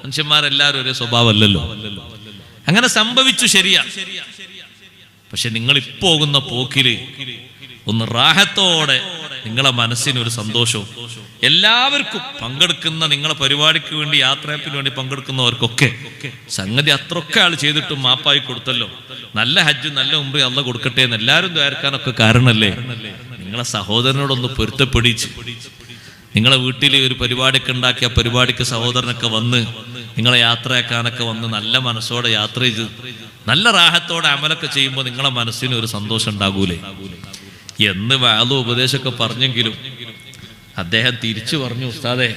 മനുഷ്യന്മാരെല്ലാവരും ഒരേ സ്വഭാവമല്ലല്ലോ. അങ്ങനെ സംഭവിച്ചു, ശരിയാ. പക്ഷെ നിങ്ങൾ പോകുന്ന പോക്കില് ഒന്ന് റാഹത്തോടെ നിങ്ങളെ മനസ്സിനൊരു സന്തോഷവും എല്ലാവർക്കും പങ്കെടുക്കുന്ന നിങ്ങളെ പരിപാടിക്ക് വേണ്ടി യാത്രയപ്പിന് വേണ്ടി പങ്കെടുക്കുന്നവർക്കൊക്കെ സംഗതി അത്രയൊക്കെ ആൾ ചെയ്തിട്ടും മാപ്പായി കൊടുത്തല്ലോ. നല്ല ഹജ്ജ് നല്ല ഉംറ അള്ളാഹ് കൊടുക്കട്ടെ എന്ന് എല്ലാവരും ദ്വാരക്കാനൊക്കെ കാരണല്ലേ. നിങ്ങളെ സഹോദരനോടൊന്ന് പൊരുത്തപ്പെടിച്ച് നിങ്ങളെ വീട്ടിൽ ഒരു പരിപാടിയൊക്കെ ഉണ്ടാക്കി ആ പരിപാടിക്ക് സഹോദരനൊക്കെ വന്ന് നിങ്ങളെ യാത്രയാക്കാനൊക്കെ വന്ന് നല്ല മനസ്സോടെ യാത്ര ചെയ്ത് നല്ല റാഹത്തോടെ അമലൊക്കെ ചെയ്യുമ്പോൾ നിങ്ങളെ മനസ്സിന് ഒരു സന്തോഷം ഉണ്ടാകൂലേ എന്ന് വാളും ഉപദേശമൊക്കെ പറഞ്ഞെങ്കിലും അദ്ദേഹം തിരിച്ചു പറഞ്ഞു, ഉസ്താദേ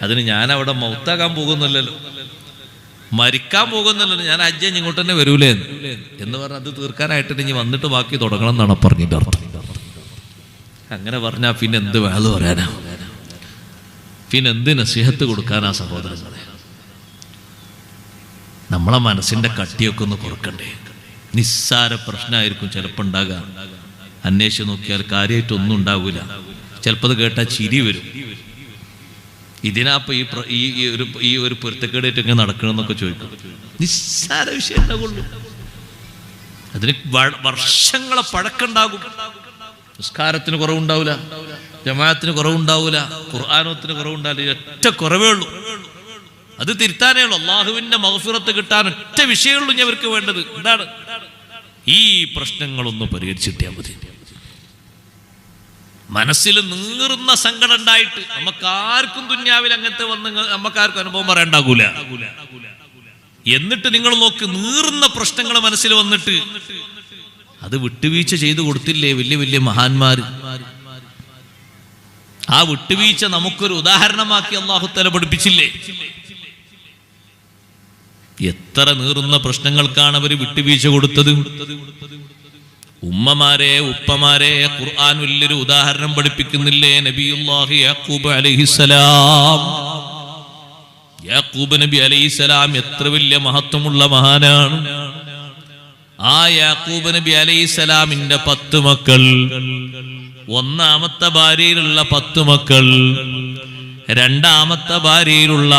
അതിന് ഞാൻ അവിടെ മൗത്താകാൻ പോകുന്നില്ലല്ലോ, മരിക്കാൻ പോകുന്നില്ലല്ലോ, ഞാൻ ഹജ്ജ് ഇങ്ങോട്ട് തന്നെ വരൂലേ എന്ന് പറഞ്ഞ് അത് തീർക്കാനായിട്ട് ഇനി വന്നിട്ട് ബാക്കി തുടങ്ങണം എന്നാണ് പറഞ്ഞിട്ട് അർത്ഥം. അങ്ങനെ പറഞ്ഞാൽ പിന്നെ എന്ത് വാള് പറയാനാ, പിന്നെ എന്ത് നസീഹത്ത് കൊടുക്കാനാ സഹോദരങ്ങളെ? നമ്മളെ മനസ്സിന്റെ കട്ടിയൊക്കെ ഒന്ന് കുറക്കണ്ടേ? നിസ്സാര പ്രശ്നമായിരിക്കും ചിലപ്പോൾ ഉണ്ടാകുക, അന്വേഷിച്ച് നോക്കിയാൽ കാര്യമായിട്ടൊന്നും ഉണ്ടാവില്ല. ചിലപ്പോൾ അത് കേട്ടാൽ ചിരി വരും. ഇതിനാപ്പോ ഈ ഒരു പൊരുത്തക്കേടായിട്ട് ഇങ്ങനെ നടക്കണമെന്നൊക്കെ ചോദിക്കും. നിസ്സാര വിഷയം ഉണ്ടാവുള്ളൂ, അതിന് വർഷങ്ങളെ പഴക്കമുണ്ടാകും. നിസ്കാരത്തിന് കുറവുണ്ടാവില്ല, ജമാഅത്തിന് കുറവുണ്ടാവില്ല, ഖുർആനത്തിന് കുറവുണ്ടാവില്ല. ഒറ്റ കുറവേ ഉള്ളൂ, അത് തിരുത്താനേ ഉള്ളൂ. അള്ളാഹുവിന്റെ മഗ്ഫിറത്ത് കിട്ടാൻ ഒറ്റ വിഷയമുള്ളൂ ഞവർക്ക് വേണ്ടത്. എന്താണ്? ഈ പ്രശ്നങ്ങളൊന്ന് പരിഹരിച്ചിട്ടാൽ മതി. മനസ്സിൽ നീറുന്ന സങ്കടം ഉണ്ടായിട്ട് നമുക്കാർക്കും ദുന്യാവിൽ അങ്ങനത്തെ വന്ന് നമുക്കാർക്കും അനുഭവം പറയണ്ടാകൂല. എന്നിട്ട് നിങ്ങൾ നോക്ക്, നീറുന്ന പ്രശ്നങ്ങൾ മനസ്സിൽ വന്നിട്ട് അത് വിട്ടുവീഴ്ച ചെയ്തു കൊടുത്തില്ലേ വലിയ വലിയ മഹാന്മാര്? ആ വിട്ടുവീഴ്ച നമുക്കൊരു ഉദാഹരണമാക്കി അല്ലാഹു തആല പഠിപ്പിച്ചില്ലേ? എത്ര നീറുന്ന പ്രശ്നങ്ങൾക്കാണ് അവർ വിട്ടുവീഴ്ച കൊടുത്തത്. ഉമ്മമാരെ, ഉപ്പമാരെ ഖുർആൻ വലിയൊരു ഉദാഹരണം പഠിപ്പിക്കുന്നില്ലേ? നബിയുല്ലാഹി യാക്കൂബ് അലൈഹിസ്സലാം. യാക്കൂബ് നബി അലൈഹിസ്സലാം എത്ര വലിയ മഹത്വമുള്ള മഹാനാണ്. ആ യാക്കൂബ് നബി അലൈഹിസ്സലാമിന്റെ 10 മക്കൾ, ഒന്നാമത്തെ ഭാര്യയിലുള്ള 10 മക്കൾ, രണ്ടാമത്തെ ഭാര്യയിലുള്ള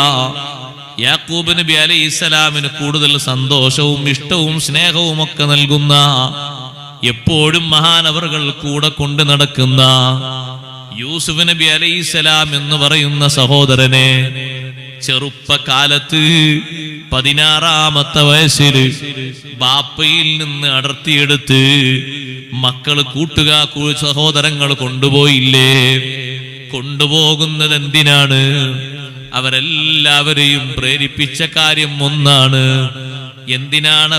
യാക്കൂബ് നബി അലൈഹിസ്സലാമിന് കൂടുതൽ സന്തോഷവും ഇഷ്ടവും സ്നേഹവും ഒക്കെ നൽകുന്ന, എപ്പോഴും മഹാനവറുകൾ കൂടെ കൊണ്ട് നടക്കുന്ന യൂസുഫ് നബി അലൈഹിസ്സലാം എന്ന് പറയുന്ന സഹോദരനെ ചെറുപ്പകാലത്ത് 16-ാമത്തെ വയസ്സിൽ ബാപ്പയിൽ നിന്ന് അടർത്തിയെടുത്ത് മക്കള് സഹോദരങ്ങൾ കൊണ്ടുപോയില്ലേ? കൊണ്ടുപോകുന്നത് എന്തിനാണ്? അവരെല്ലാവരെയും പ്രേരിപ്പിച്ച കാര്യം ഒന്നാണ്. എന്തിനാണ്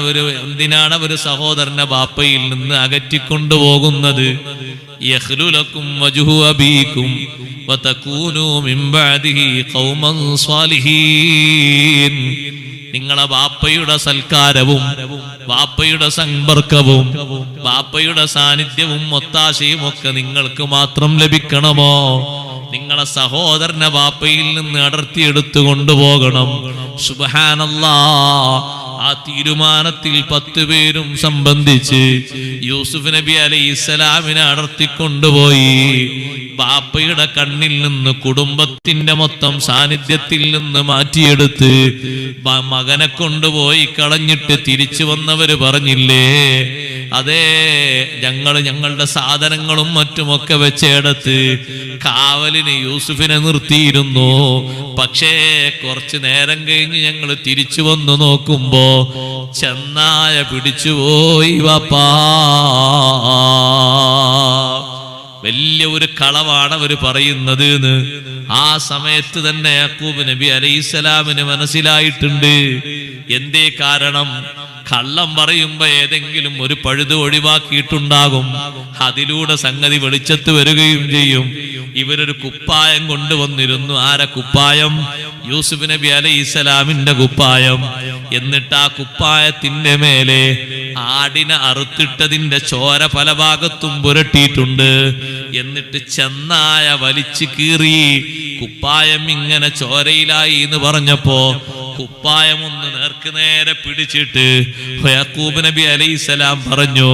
അവര് സഹോദരനെ ബാപ്പയിൽ നിന്ന് അകറ്റിക്കൊണ്ടുപോകുന്നത്? യഖ്ലുലക്കും വജ്ഹു അബീക്കും വതകൂനൂ മിൻ ബഅദിഹി ഖൗമൻ സ്വാലിഹീൻ. നിങ്ങളെ ബാപ്പയുടെ സൽക്കാരവും ബാപ്പയുടെ സമ്പർക്കവും ബാപ്പയുടെ സാന്നിധ്യവും ഒത്താശയും ഒക്കെ നിങ്ങൾക്ക് മാത്രം ലഭിക്കണമോ? നിങ്ങളെ സഹോദരനെ ബാപ്പയിൽ നിന്ന് അടർത്തിയെടുത്തു കൊണ്ടുപോകണം. സുബ്ഹാനല്ലാഹ്. ആ തീരുമാനത്തിൽ 10 പേരും സംബന്ധിച്ച് യൂസുഫ് നബി അലൈഹിസ്സലാമിനെ അടർത്തിക്കൊണ്ടുപോയി. ബാപ്പയുടെ കണ്ണിൽ നിന്ന് കുടുംബത്തിന്റെ മൊത്തം സാന്നിധ്യത്തിൽ നിന്ന് മാറ്റിയെടുത്ത് മകനെ കൊണ്ടുപോയി കളഞ്ഞിട്ട് തിരിച്ചു വന്നവര് പറഞ്ഞില്ലേ, അതേ ഞങ്ങളുടെ സാധനങ്ങളും മറ്റുമൊക്കെ വെച്ചെടുത്ത് കാവലിന് യൂസുഫിനെ നിർത്തിയിരുന്നു. പക്ഷേ കുറച്ചു നേരം കഴിഞ്ഞ് ഞങ്ങൾ തിരിച്ചു വന്നു നോക്കുമ്പോ ചെന്നായ പിടിച്ചുപോയി വാപ്പാ. വലിയ ഒരു കളവാണ് അവർ പറയുന്നത് എന്ന് ആ സമയത്ത് തന്നെ യാക്കൂബ് നബി അലൈഹിസ്സലാമിന് മനസ്സിലായിട്ടുണ്ട്. എന്തേ കാരണം? കള്ളം പറയുമ്പോ ഏതെങ്കിലും ഒരു പഴുത് ഒഴിവാക്കിയിട്ടുണ്ടാകും. അതിലൂടെ സംഗതി വെളിച്ചത്ത് വരികയും ചെയ്യും. ഇവരൊരു കുപ്പായം കൊണ്ടുവന്നിരുന്നു. ആരെ കുപ്പായം? യൂസുഫ് നബി അലൈഹിസ്സലാമിന്റെ കുപ്പായം. എന്നിട്ട് ആ കുപ്പായത്തിന്റെ മേലെ ആടിനെ അറുത്തിട്ടതിന്റെ ചോര പല ഭാഗത്തും പുരട്ടിയിട്ടുണ്ട്. എന്നിട്ട് ചെന്നായ വലിച്ചു കീറി കുപ്പായം ഇങ്ങനെ ചോരയിലായി എന്ന് പറഞ്ഞപ്പോ കുപ്പായം ഒന്ന് നേർക്ക് നേരെ പിടിച്ചിട്ട് യാക്കൂബ് നബി അലൈഹിസ്സലാം പറഞ്ഞു,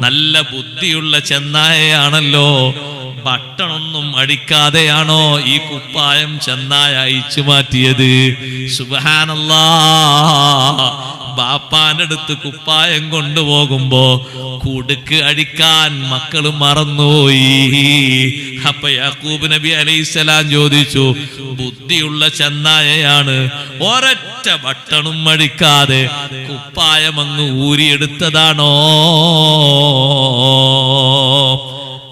നല്ല ബുദ്ധിയുള്ള ചെന്നായയാണല്ലോ, ബട്ടണൊന്നും അടിക്കാതെയാണോ ഈ കുപ്പായം ചെന്നായ അയച്ചു മാറ്റിയത്? സുബ്ഹാനല്ലാഹ്. ബാപ്പാന്റെ അടുത്ത് കുപ്പായം കൊണ്ടുപോകുമ്പോ കുടുക്ക് അടിക്കാൻ മക്കള് മറന്നുപോയി. അപ്പൊ യാക്കൂബ് നബി അലൈഹിസ്സലാം ചോദിച്ചു, ബുദ്ധിയുള്ള ചെന്നായയാണ് ഒരൊറ്റ ബട്ടണും അടിക്കാതെ കുപ്പായം അങ്ങ് ഊരിയെടുത്തതാണോ?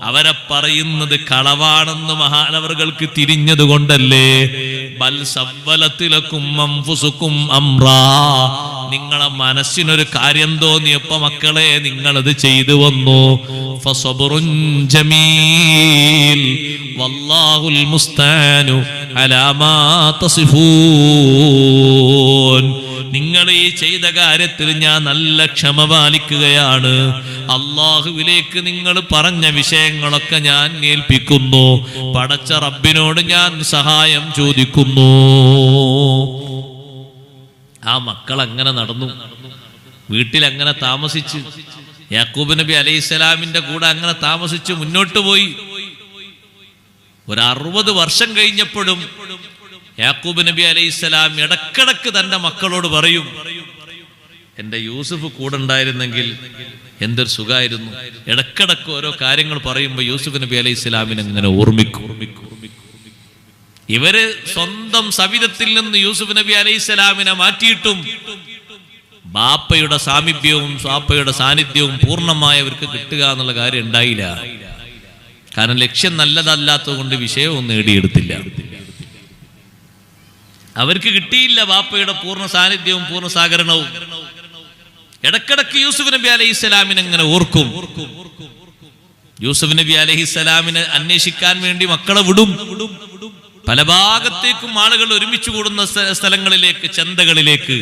അവരെ പറയുന്നത് കളവാണെന്ന് മഹാനവറുകൾക്ക് തിരിഞ്ഞതുകൊണ്ടല്ലേ? ബൽ സവ്വലത്തിലക്കും അംഫുസുക്കും അംറാ, നിങ്ങളെ മനസ്സിനൊരു കാര്യം തോന്നിയപ്പോ മക്കളെ നിങ്ങളത് ചെയ്തു വന്നു. ഫസബ്റുൻ ജമീൽ വല്ലാഹുൽ മുസ്തഅനു അലാ മാ തസിഫൂൻ. നിങ്ങൾ ഈ ചെയ്ത കാര്യത്തിൽ ഞാൻ നല്ല ക്ഷമ പാലിക്കുകയാണ്. അള്ളാഹുവിലേക്ക് നിങ്ങൾ പറഞ്ഞ വിഷയങ്ങളൊക്കെ ഞാൻ ഏൽപ്പിക്കുന്നു. പടച്ച റബ്ബിനോട് ഞാൻ സഹായം ചോദിക്കുന്നു. ആ മക്കൾ അങ്ങനെ നടന്നു, വീട്ടിൽ അങ്ങനെ താമസിച്ച്, യാക്കൂബ് നബി അലൈഹിസ്സലാമിന്റെ കൂടെ അങ്ങനെ താമസിച്ച് മുന്നോട്ട് പോയി. ഒരു 60 വർഷം കഴിഞ്ഞപ്പോഴും യാക്കൂബ് നബി അലൈഹിസ്സലാം ഇടക്കിടക്ക് തന്റെ മക്കളോട് പറയും, എന്റെ യൂസുഫ് കൂടെ ഉണ്ടായിരുന്നെങ്കിൽ എന്തൊരു സുഖമായിരുന്നു. ഇടക്കിടക്ക് ഓരോ കാര്യങ്ങൾ പറയുമ്പോൾ യൂസുഫ് നബി അലൈഹിസ്സലാമിനെ ഇങ്ങനെ ഓർമ്മിക്കും. ഇവര് സ്വന്തം സവിധത്തിൽ നിന്ന് യൂസുഫ് നബി അലൈഹിസ്സലാമിനെ മാറ്റിയിട്ടും ബാപ്പയുടെ സാമീപ്യവും ബാപ്പയുടെ സാന്നിധ്യവും പൂർണ്ണമായവർക്ക് കിട്ടുക എന്നുള്ള കാര്യം ഉണ്ടായില്ല. കാരണം ലക്ഷ്യം നല്ലതല്ലാത്തത് കൊണ്ട് വിഷയവും നേടിയെടുത്തില്ല. അവർക്ക് കിട്ടിയില്ല ബാപ്പയുടെ പൂർണ്ണ സാന്നിധ്യവും പൂർണ്ണ സഹകരണവും. ഇടക്കിടക്ക് യൂസുഫ് നബി അലൈഹിസ്സലാമിനെ ഇങ്ങനെ ഓർക്കും. യൂസുഫ് നബി അലൈഹിസ്സലാമിനെ അന്വേഷിക്കാൻ വേണ്ടി മക്കളെ വിടും. പല ഭാഗത്തേക്കും ആളുകൾ ഒരുമിച്ച് കൂടുന്ന സ്ഥലങ്ങളിലേക്ക്, ചന്തകളിലേക്ക്,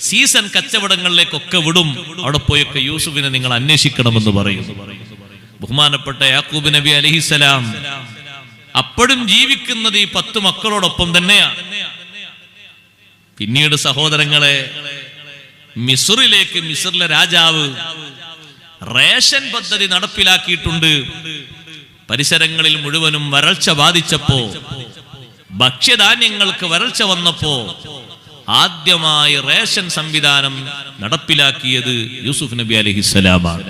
സീസൺ കച്ചവടങ്ങളിലേക്കൊക്കെ വിടും. അവിടെ പോയൊക്കെ യൂസുഫിനെ നിങ്ങൾ അന്വേഷിക്കണമെന്ന് പറയും. ബഹുമാനപ്പെട്ട യാക്കൂബ് നബി അലൈഹിസ്സലാം അപ്പോഴും ജീവിക്കുന്നത് ഈ 10 മക്കളോടൊപ്പം തന്നെയാണ്. പിന്നീട് സഹോദരങ്ങളെ, മിസ്റിലെ രാജാവ് റേഷൻ പദ്ധതി നടപ്പിലാക്കിയിട്ടുണ്ട്. പരിസരങ്ങളിൽ മുഴുവനും വരൾച്ച ബാധിച്ചപ്പോ, ഭക്ഷ്യധാന്യങ്ങൾക്ക് വരൾച്ച വന്നപ്പോ ആദ്യമായി റേഷൻ സംവിധാനം നടപ്പിലാക്കിയത് യൂസുഫ് നബി അലൈഹിസ്സലാമാണ്.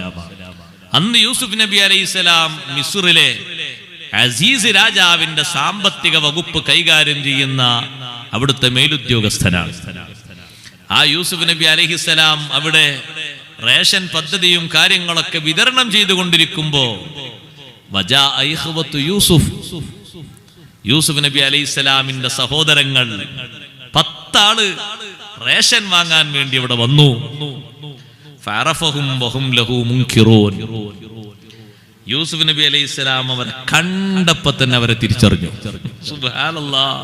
അന്ന് യൂസുഫ് നബി അലൈഹിസ്സലാം മിസ്റിലെ അസീസ് രാജാവിന്റെ സാമ്പത്തിക വകുപ്പ് കൈകാര്യം ചെയ്യുന്ന അവിടുത്തെ മേലുദ്യോഗസ്ഥനാണ്. ആ യൂസുഫ് നബി അലൈഹിസ്സലാം അവിടെ റേഷൻ പദ്ധതിയും കാര്യങ്ങളൊക്കെ വിതരണം ചെയ്തുകൊണ്ടിരിക്കുമ്പോ യൂസുഫ് നബി അലൈഹിസ്സലാമിന്റെ സഹോദരങ്ങൾ 10 ആള് റേഷൻ വാങ്ങാൻ വേണ്ടി അവിടെ വന്നു. യൂസുഫ് നബി അലൈഹിസ്സലാം അവരെ കണ്ടപ്പോ തന്നെ അവരെ തിരിച്ചറിഞ്ഞു. സുബ്ഹാനല്ലാഹ്.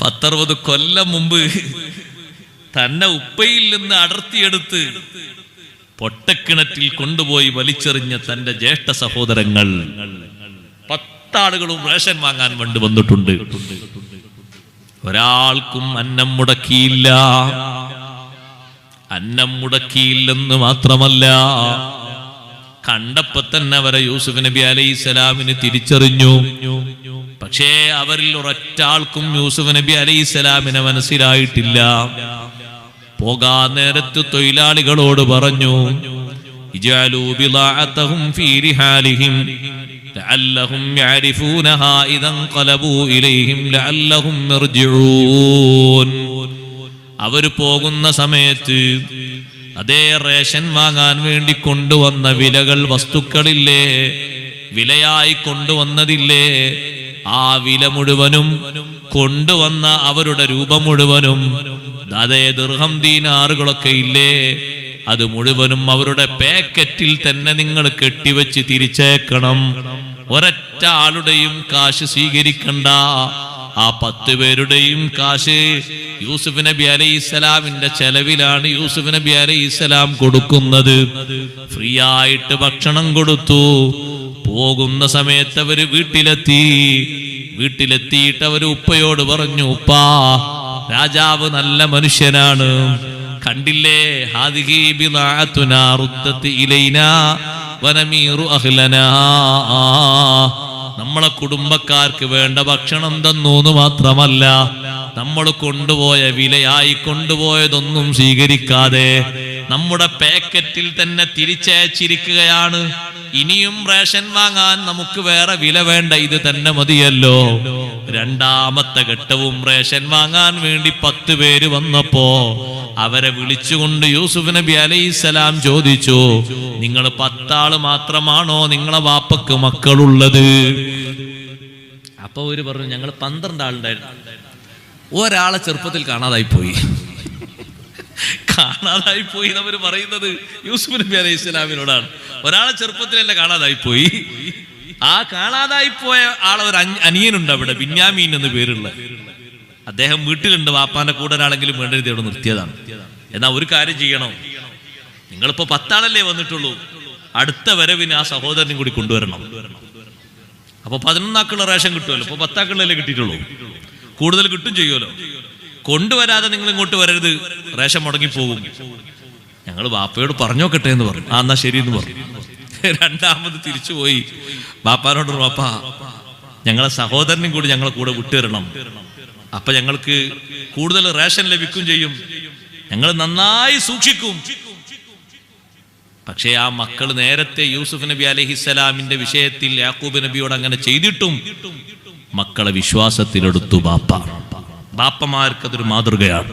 10-60 കൊല്ലം മുമ്പ് തന്നെ ഉപ്പയിൽ നിന്ന് അടർത്തിയെടുത്ത് പൊട്ടക്കിണറ്റിൽ കൊണ്ടുപോയി വലിച്ചെറിഞ്ഞ തന്റെ ജ്യേഷ്ഠ സഹോദരങ്ങൾ 10 ആളുകളും റേഷൻ വാങ്ങാൻ വേണ്ടി വന്നിട്ടുണ്ട്. ഒരാൾക്കും അന്നം മുടക്കിയില്ല. അന്നം മുടക്കിയില്ലെന്ന് മാത്രമല്ല, കണ്ടപ്പോ തന്നെ അവരെ യൂസുഫ് നബി അലൈഹിസ്സലാമിന് തിരിച്ചറിഞ്ഞു. പക്ഷേ അവരിൽ ഒരൊറ്റ ആൾക്കും യൂസുഫ് നബി അലൈഹിസ്സലാമിനെ മനസ്സിലായിട്ടില്ല. പോകാൻ നേരത്ത് തൊഴിലാളികളോട് പറഞ്ഞു, ഇജഅലൂ ബിളാഅതഹും ഫീ റിഹാലിഹിം ലഅല്ലഹും യഅരിഫൂനഹാ ഇദൻ ഖലബൂ ഇലൈഹിം ലഅല്ലഹും യർജിഊൻ. അവർ പോകുന്ന സമയത്ത് അതേ റേഷൻ വാങ്ങാൻ വേണ്ടി കൊണ്ടുവന്ന വിലകൾ, വസ്തുക്കളില്ലേ, വിലയായി കൊണ്ടുവന്നതില്ലേ, ആ വില മുഴുവനും കൊണ്ടുവന്ന അവരുടെ രൂപം മുഴുവനും, അതേ ദിർഹം ദീനാറുകളൊക്കെ ഇല്ലേ, അത് മുഴുവനും അവരുടെ പാക്കറ്റിൽ തന്നെ നിങ്ങൾ കെട്ടിവെച്ച് തിരിച്ചേക്കണം. ഒരൊറ്റ ആളുടെയും കാശ് സ്വീകരിക്കണ്ട. ആ 10 പേരുടെയും കാശ് യൂസുഫ് നബി അലൈഹിസ്സലാമിന്റെ ചെലവിലാണ് യൂസുഫ് നബി അലൈഹിസ്സലാം കൊടുക്കുന്നത്. ഫ്രീ ആയിട്ട് ഭക്ഷണം കൊടുത്തു. പോകുന്ന സമയത്ത് അവര് വീട്ടിലെത്തിയിട്ട് അവര് ഉപ്പയോട് പറഞ്ഞു, ഉപ്പാ, രാജാവ് നല്ല മനുഷ്യനാണ്, കണ്ടില്ലേ, ഹാദിഹി ബിളാഅതുനാ റുദ്ദത് ഇലൈനാ വനമീറു അഹ്ലനാ. നമ്മളെ കുടുംബക്കാർക്ക് വേണ്ട ഭക്ഷണം തന്നൂന്ന് മാത്രമല്ല, നമ്മൾ കൊണ്ടുപോയ വിലയായി കൊണ്ടുപോയതൊന്നും സ്വീകരിക്കാതെ നമ്മുടെ പാക്കറ്റിൽ തന്നെ തിരിച്ചയച്ചിരിക്കുകയാണ്. ഇനിയും റേഷൻ വാങ്ങാൻ നമുക്ക് വേറെ വില വേണ്ട, ഇത് തന്നെ മതിയല്ലോ. രണ്ടാമത്തെ ഘട്ടവും റേഷൻ വാങ്ങാൻ വേണ്ടി 10 പേര് വന്നപ്പോ അവരെ വിളിച്ചുകൊണ്ട് യൂസുഫ് നബി അലൈഹിസ്സലാം ചോദിച്ചു, നിങ്ങൾ 10 ആള് മാത്രമാണോ നിങ്ങളെ വാപ്പക്ക് മക്കളുള്ളത്? അപ്പൊ അവര് പറഞ്ഞു, ഞങ്ങൾ 12 ആളുണ്ടായിരുന്നു. ഒരാളെ ചെറുപ്പത്തിൽ കാണാതായിപ്പോയി എന്നവര് പറയുന്നത് യൂസുഫ് നബി അലൈഹി സ്വലാമിനോടാണ്. ഒരാളെ ചെറുപ്പത്തിലല്ല കാണാതായിപ്പോയി. ആ കാണാതായിപ്പോയ ആളെ ഒരു അനിയനുണ്ട് അവിടെ, ബിന്യാമീൻ എന്ന് പേരുള്ള. അദ്ദേഹം വീട്ടിലുണ്ട്, വാപ്പാന്റെ കൂടെ ഒരാളെങ്കിലും വേണ്ടത് അവിടെ നിർത്തിയതാണ്. എന്നാ ഒരു കാര്യം ചെയ്യണം, നിങ്ങളിപ്പോ 10 ആളല്ലേ വന്നിട്ടുള്ളൂ, അടുത്ത വരവിന് ആ സഹോദരനും കൂടി കൊണ്ടുവരണം. അപ്പൊ 11 ആക്കുള്ള റേഷൻ കിട്ടുമല്ലോ, ഇപ്പൊ 10 ആക്കുള്ളല്ലേ കിട്ടിയിട്ടുള്ളൂ, കൂടുതൽ കിട്ടും ചെയ്യുമല്ലോ. കൊണ്ടുവരാതെ നിങ്ങൾ ഇങ്ങോട്ട് വരരുത്, റേഷൻ മുടങ്ങിപ്പോകും. ഞങ്ങൾ ബാപ്പയോട് പറഞ്ഞോക്കട്ടെ എന്ന് പറഞ്ഞു. ആ എന്നാ ശരി എന്ന് പറഞ്ഞു. രണ്ടാമത് തിരിച്ചുപോയി ബാപ്പാനോട്, ബാപ്പ ഞങ്ങളെ സഹോദരനും കൂടി ഞങ്ങളെ കൂടെ വിട്ടുതരണം, അപ്പൊ ഞങ്ങൾക്ക് കൂടുതൽ റേഷൻ ലഭിക്കും ചെയ്യും, ഞങ്ങൾ നന്നായി സൂക്ഷിക്കും. പക്ഷേ ആ മക്കൾ നേരത്തെ യൂസുഫ് നബി അലൈഹിസ്സലാമിന്റെ വിഷയത്തിൽ യാക്കൂബ് നബിയോട് അങ്ങനെ ചെയ്തിട്ടും മക്കളെ വിശ്വാസത്തിലെടുത്തു ബാപ്പ. ബാപ്പമാർക്ക് അതൊരു മാതൃകയാണ്.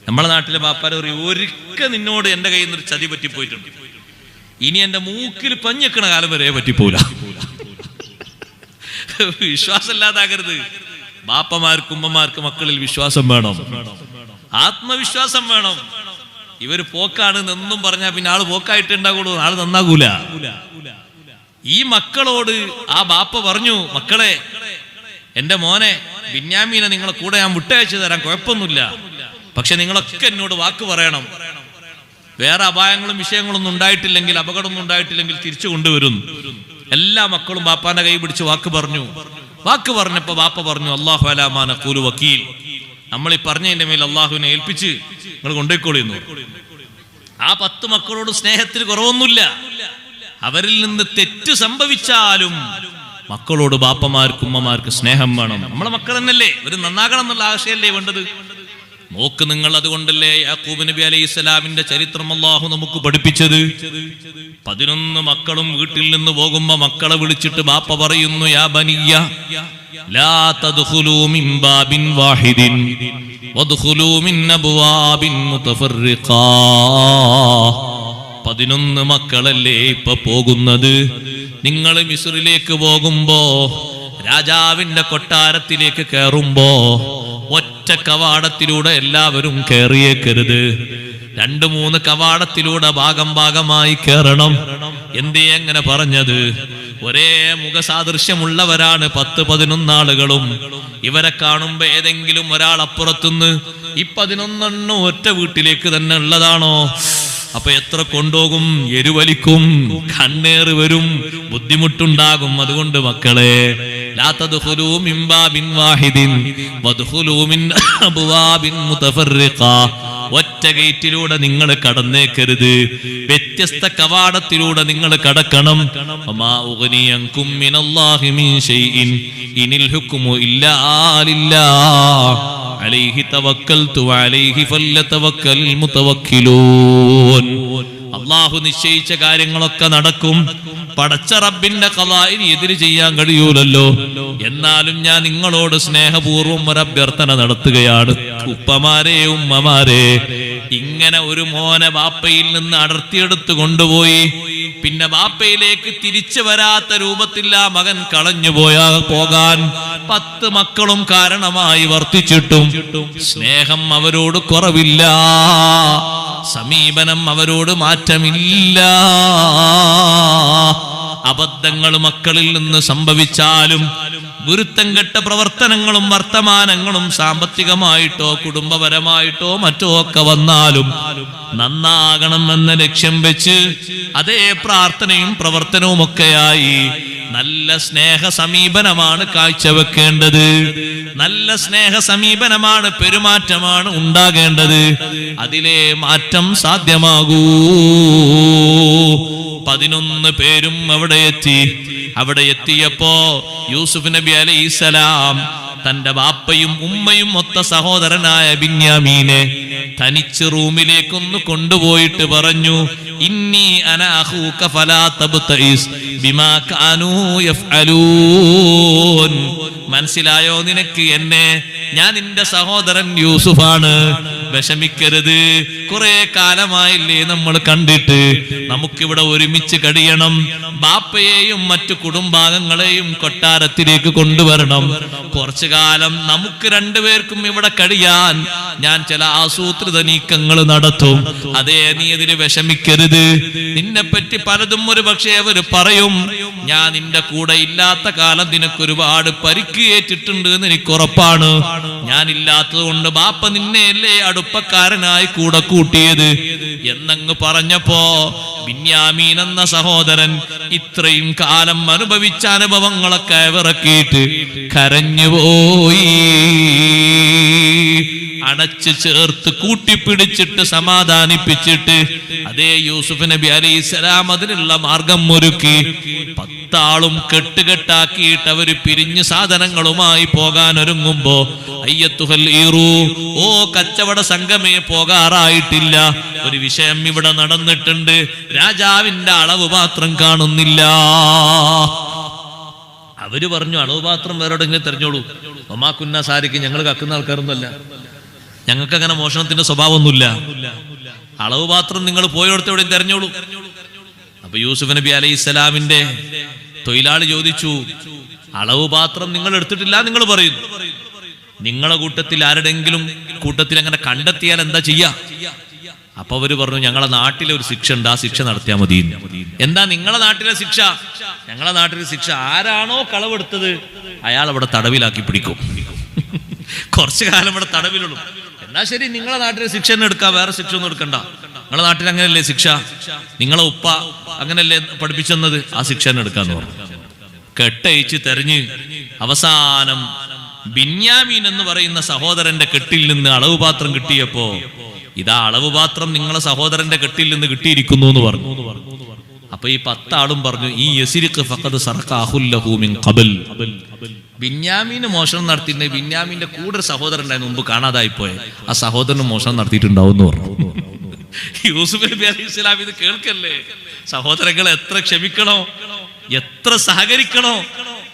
നമ്മളെ നാട്ടിലെ ബാപ്പാരെ ഒരിക്കൽ നിന്നോട് എന്റെ കയ്യിൽ നിന്ന് ഒരു ചതി പറ്റിപ്പോയിട്ടുണ്ട്, ഇനി എന്റെ മൂക്കിൽ പഞ്ഞെക്കണ കാലം വരെ പറ്റിപ്പോല. വിശ്വാസമില്ലാതാകരുത്. ബാപ്പമാർക്ക് ഉമ്മമാർക്ക് മക്കളിൽ വിശ്വാസം വേണം, ആത്മവിശ്വാസം വേണം. ഇവര് പോക്കാണ് എന്നും പറഞ്ഞാൽ പിന്നെ ആള് പോക്കായിട്ടുണ്ടാകുള്ളൂ, ആള് നന്നാകൂല. ഈ മക്കളോട് ആ ബാപ്പ പറഞ്ഞു, മക്കളെ എന്റെ മോനെ ബിന്യാമീനെ നിങ്ങളെ കൂടെ ഞാൻ വിട്ടയച്ചു തരാം, കുഴപ്പമൊന്നുമില്ല, പക്ഷെ നിങ്ങളൊക്കെ എന്നോട് വാക്ക് പറയണം, വേറെ അപായങ്ങളും വിഷയങ്ങളൊന്നും ഉണ്ടായിട്ടില്ലെങ്കിൽ, അപകടമൊന്നും ഉണ്ടായിട്ടില്ലെങ്കിൽ തിരിച്ചു കൊണ്ടുവരും. എല്ലാ മക്കളും ബാപ്പാന്റെ കൈ പിടിച്ച് വാക്ക് പറഞ്ഞു. വാക്ക് പറഞ്ഞപ്പോ ബാപ്പ പറഞ്ഞു, അല്ലാഹു അലാ മാ നഖൂലു വക്കീൽ, നമ്മൾ ഈ പറഞ്ഞതിന്റെ മേൽ അള്ളാഹുവിനെ ഏൽപ്പിച്ച് നിങ്ങൾ കൊണ്ടുപോയിക്കോളിന്നു. ആ 10 മക്കളോട് സ്നേഹത്തിന് കുറവൊന്നുമില്ല. അവരിൽ നിന്ന് തെറ്റ് സംഭവിച്ചാലും മക്കളോട് ബാപ്പമാർക്ക് ഉമ്മമാർക്ക് സ്നേഹം വേണം. നമ്മളെ മക്കൾ തന്നെയല്ലേ, ഒരു നന്നാകണം എന്നുള്ള ആശയല്ലേ വേണ്ടത്. നോക്ക് നിങ്ങൾ, അതുകൊണ്ടല്ലേ യാക്കൂബ് നബി അലൈഹിസ്സലാമിന്റെ ചരിത്രം അല്ലാഹു നമുക്ക് പഠിപ്പിച്ചത്. 11 മക്കളും വീട്ടിൽ നിന്ന് പോകുമ്പോ മക്കളെ വിളിച്ചിട്ട് ബാപ്പ പറയുന്നു, യാ ബനിയ്യ ലാ തദ്ഖുലൂ മിൻ ബാബിൻ വാഹിദിൻ വദ്ഖുലൂ മിൻ അബ്വാബിൻ മുതഫർരിഖാ. 11 മക്കളല്ലേ ഇപ്പൊ പോകുന്നത്. നിങ്ങൾ മിസ്രിലേക്ക് പോകുമ്പോ, രാജാവിന്റെ കൊട്ടാരത്തിലേക്ക് കയറുമ്പോ ഒറ്റ കവാടത്തിലൂടെ എല്ലാവരും കയറിയേക്കരുത്, 2-3 കവാടത്തിലൂടെ ഭാഗമായി കയറണം. എന്തേ അങ്ങനെ പറഞ്ഞത്? ഒരേ മുഖസാദൃശ്യമുള്ളവരാണ് 10-11 ആളുകളും. ഇവരെ കാണുമ്പോ ഏതെങ്കിലും ഒരാൾ അപ്പുറത്തുനിന്ന് ഈ 11 ഒറ്റ വീട്ടിലേക്ക് തന്നെ ഉള്ളതാണോ? അപ്പൊ എത്ര കൊണ്ടുപോകും? എരുവലിക്കും, കണ്ണേറ് വരും, ബുദ്ധിമുട്ടുണ്ടാകും. അതുകൊണ്ട് മക്കളെ, ലാ തദ്ഖുലൂ മിൻ ബാബിൻ വാഹിദിൻ വദ്ഖുലൂ മിൻ അബ്വാബിൻ മുതഫർരിഖാ. ഒറ്റ ഗേറ്റിലൂടെ നിങ്ങൾ കടന്നേക്കരുത്, വ്യത്യസ്ത കവാടത്തിലൂടെ നിങ്ങൾ കടക്കണം. വമാ ഉഗ്നിയൻകും മിനല്ലാഹി മിൻ ശൈഇൻ ഇനിൽ ഹുക്മു ഇല്ലാ ലില്ലാഹ് അലൈഹി തവക്കൽതു വഅലൈഹി ഫല്യതവക്കൽ മുതവക്കിലൂൻ. അല്ലാഹു നിശ്ചയിച്ച കാര്യങ്ങളൊക്കെ നടക്കും. പടച്ച റബ്ബിന്റെ ഖളാഇന് എതിര് ചെയ്യാൻ കഴിയൂലല്ലോ. എന്നാലും ഞാൻ നിങ്ങളോട് സ്നേഹപൂർവ്വം ഒരു അഭ്യർത്ഥന നടത്തുകയാണ്. ഉപ്പമാരെ, ഉമ്മമാരെ, ഇങ്ങനെ ഒരു മോനെ ബാപ്പയിൽ നിന്ന് അടർത്തിയെടുത്ത് കൊണ്ടുപോയി പിന്നെ ബാപ്പയിലേക്ക് തിരിച്ചു വരാത്ത രൂപത്തിൽ ആ മകൻ കളഞ്ഞു പോകാൻ 10 മക്കളും കാരണമായി വർത്തിച്ചിട്ടും സ്നേഹം അവരോട് കുറവില്ല, സമീപനം അവരോട് മാറ്റമില്ല. അബദ്ധങ്ങൾ മക്കളിൽ നിന്ന് സംഭവിച്ചാലും, ഗുരുത്തം കെട്ട പ്രവർത്തനങ്ങളും വർത്തമാനങ്ങളും സാമ്പത്തികമായിട്ടോ കുടുംബപരമായിട്ടോ മറ്റോ ഒക്കെ വന്നാലും നന്നാകണം എന്ന ലക്ഷ്യം വെച്ച് അതേ പ്രാർത്ഥനയും പ്രവർത്തനവും ഒക്കെയായി നല്ല സ്നേഹ സമീപനമാണ് കാഴ്ചവെക്കേണ്ടത്. നല്ല സ്നേഹ സമീപനമാണ്, പെരുമാറ്റമാണ് ഉണ്ടാകേണ്ടത്. അതിലെ മാറ്റം സാധ്യമാകൂ. 11 പേരും അവിടെ എത്തി. അവിടെ എത്തിയപ്പോ യൂസുഫ് നബി അലൈഹിസ്സലാം തന്റെ ബാപ്പയും ഉമ്മയും ഒത്ത സഹോദരനായ ബിന്യാമീനെ തനിച്ച് റൂമിലേക്കൊന്ന് കൊണ്ടുപോയിട്ട് പറഞ്ഞു, ഇന്നി അനാ അഖൂക ഫലാ തബ്തഇസ് ബിമാ കാനൂ യഫ്അലൂൻ. മനസ്സിലായോ നിനക്ക് എന്നെ? ഞാൻ നിന്റെ സഹോദരൻ യൂസുഫാണ്, വിഷമിക്കരുത്. കുറെ കാലമായില്ലേ നമ്മൾ കണ്ടിട്ട്, നമുക്കിവിടെ ഒരുമിച്ച് കഴിയണം. ബാപ്പയെയും മറ്റു കുടുംബാംഗങ്ങളെയും കൊട്ടാരത്തിലേക്ക് കൊണ്ടുവരണം. കുറച്ചു കാലം നമുക്ക് രണ്ടുപേർക്കും ഇവിടെ കഴിയാൻ ഞാൻ ചില ആസൂത്രിത നീക്കങ്ങൾ നടത്തും. അതേ, നീ അതിന് വിഷമിക്കരുത്. നിന്നെപ്പറ്റി പലതും ഒരു പക്ഷേ അവർ പറയും. ഞാൻ നിന്റെ കൂടെ ഇല്ലാത്ത കാലം നിനക്ക് ഒരുപാട് പരിക്ക് ഏറ്റിട്ടുണ്ട് എന്ന് എനിക്ക് ഉറപ്പാണ്. ഞാനില്ലാത്തത് കൊണ്ട് ബാപ്പ നിന്നെയല്ലേ അടുപ്പക്കാരനായി കൂടെ കൂട്ടിയത് എന്നങ്ങ് പറഞ്ഞപ്പോ ബിന്യാമീൻ എന്ന സഹോദരൻ ഇത്രയും കാലം അനുഭവിച്ച അനുഭവങ്ങളൊക്കെ വിറക്കിയിട്ട് കരഞ്ഞുപോയി. അണച്ചു ചേർത്ത് കൂട്ടിപ്പിടിച്ചിട്ട് സമാധാനിപ്പിച്ചിട്ട് അതേ യൂസുഫ് നബി അലൈഹിസ്സലാം അതിനുള്ള മാർഗം ഒരുക്കി. 10 ആളും കെട്ടുകെട്ടാക്കിയിട്ട് അവര് പിരിഞ്ഞ് സാധനങ്ങളുമായി പോകാൻ ഒരുങ്ങുമ്പോ അയ്യത്തുഹൽ ഈറു, ഓ കച്ചവട സംഘമേ, പോകാറായിട്ടില്ല. ഒരു വിഷയം ഇവിടെ നടന്നിട്ടുണ്ട്. രാജാവിന്റെ അളവ് പാത്രം കാണുന്നില്ല. അവര് പറഞ്ഞു, അളവ് പാത്രം വേറെവിടെങ്കിലും തെരഞ്ഞോളൂ. ഒമാക്കുന്ന സാരിക്ക് ഞങ്ങൾ കക്കുന്ന ആൾക്കാരൊന്നുമല്ല, ഞങ്ങൾക്ക് അങ്ങനെ മോഷണത്തിന്റെ സ്വഭാവമൊന്നുമില്ല. അളവ് പാത്രം നിങ്ങൾ പോയോടത്ത് എവിടെയും തെരഞ്ഞോളൂ. അപ്പൊ യൂസുഫ് നബി അലൈഹിസ്സലാമിന്റെ തൊഴിലാളി ചോദിച്ചു, അളവ് പാത്രം നിങ്ങൾ എടുത്തിട്ടില്ല നിങ്ങൾ പറയുന്നു, നിങ്ങളെ കൂട്ടത്തിൽ ആരുടെങ്കിലും കൂട്ടത്തിൽ അങ്ങനെ കണ്ടെത്തിയാൽ എന്താ ചെയ്യാ? അപ്പൊ അവര് പറഞ്ഞു, ഞങ്ങളെ നാട്ടിലെ ഒരു ശിക്ഷ ഉണ്ട്, ആ ശിക്ഷ നടത്തിയാൽ മതി. എന്താ നിങ്ങളെ നാട്ടിലെ ശിക്ഷ? ഞങ്ങളെ നാട്ടിലെ ശിക്ഷ, ആരാണോ കളവെടുത്തത് അയാൾ അവിടെ തടവിലാക്കി പിടിക്കും. കുറച്ചു കാലം ഇവിടെ തടവിലുള്ളൂ. എന്നാ ശരി, നിങ്ങളെ നാട്ടിലെ ശിക്ഷ തന്നെ എടുക്കാം, വേറെ ശിക്ഷ ഒന്നും എടുക്കണ്ട. നിങ്ങളെ നാട്ടിൽ അങ്ങനെയല്ലേ ശിക്ഷ, നിങ്ങളെ ഉപ്പ അങ്ങനെയല്ലേ പഠിപ്പിച്ചെന്നത്, ആ ശിക്ഷ തന്നെ എടുക്കാന്ന് പറഞ്ഞു. കെട്ടയച്ച് തെരഞ്ഞ് അവസാനം ബിന്യാമീൻ എന്ന് പറയുന്ന സഹോദരന്റെ കെട്ടിൽ നിന്ന് അളവ് പാത്രം കിട്ടിയപ്പോ, ഇതാ അളവ് പാത്രം നിങ്ങളെ സഹോദരന്റെ കെട്ടിൽ നിന്ന് കിട്ടിയിരിക്കുന്നു എന്ന് പറഞ്ഞു. അപ്പൊ ഈ 10 ആളും പറഞ്ഞു, ഈ യസിരിഖ് ഫഖദ് സറഖ അഖുൽ ലഹു മിൻ ഖബൽ. ബിന്യാമീന് മോഷണം നടത്തിയിട്ട് ബിന്യാമീന്റെ കൂടെ ഒരു സഹോദരൻ ഉണ്ടായിരുന്നു, മുമ്പ് കാണാതായി പോയ ആ സഹോദരന് മോഷണം നടത്തിയിട്ടുണ്ടാവും എന്ന് പറഞ്ഞു. യൂസുഫ് നബി അലൈഹിസ്സലാം ഇത് കേൾക്കല്ലേ? സഹോദരങ്ങളെ എത്ര ക്ഷമിക്കണോ, എത്ര സഹകരിക്കണോ?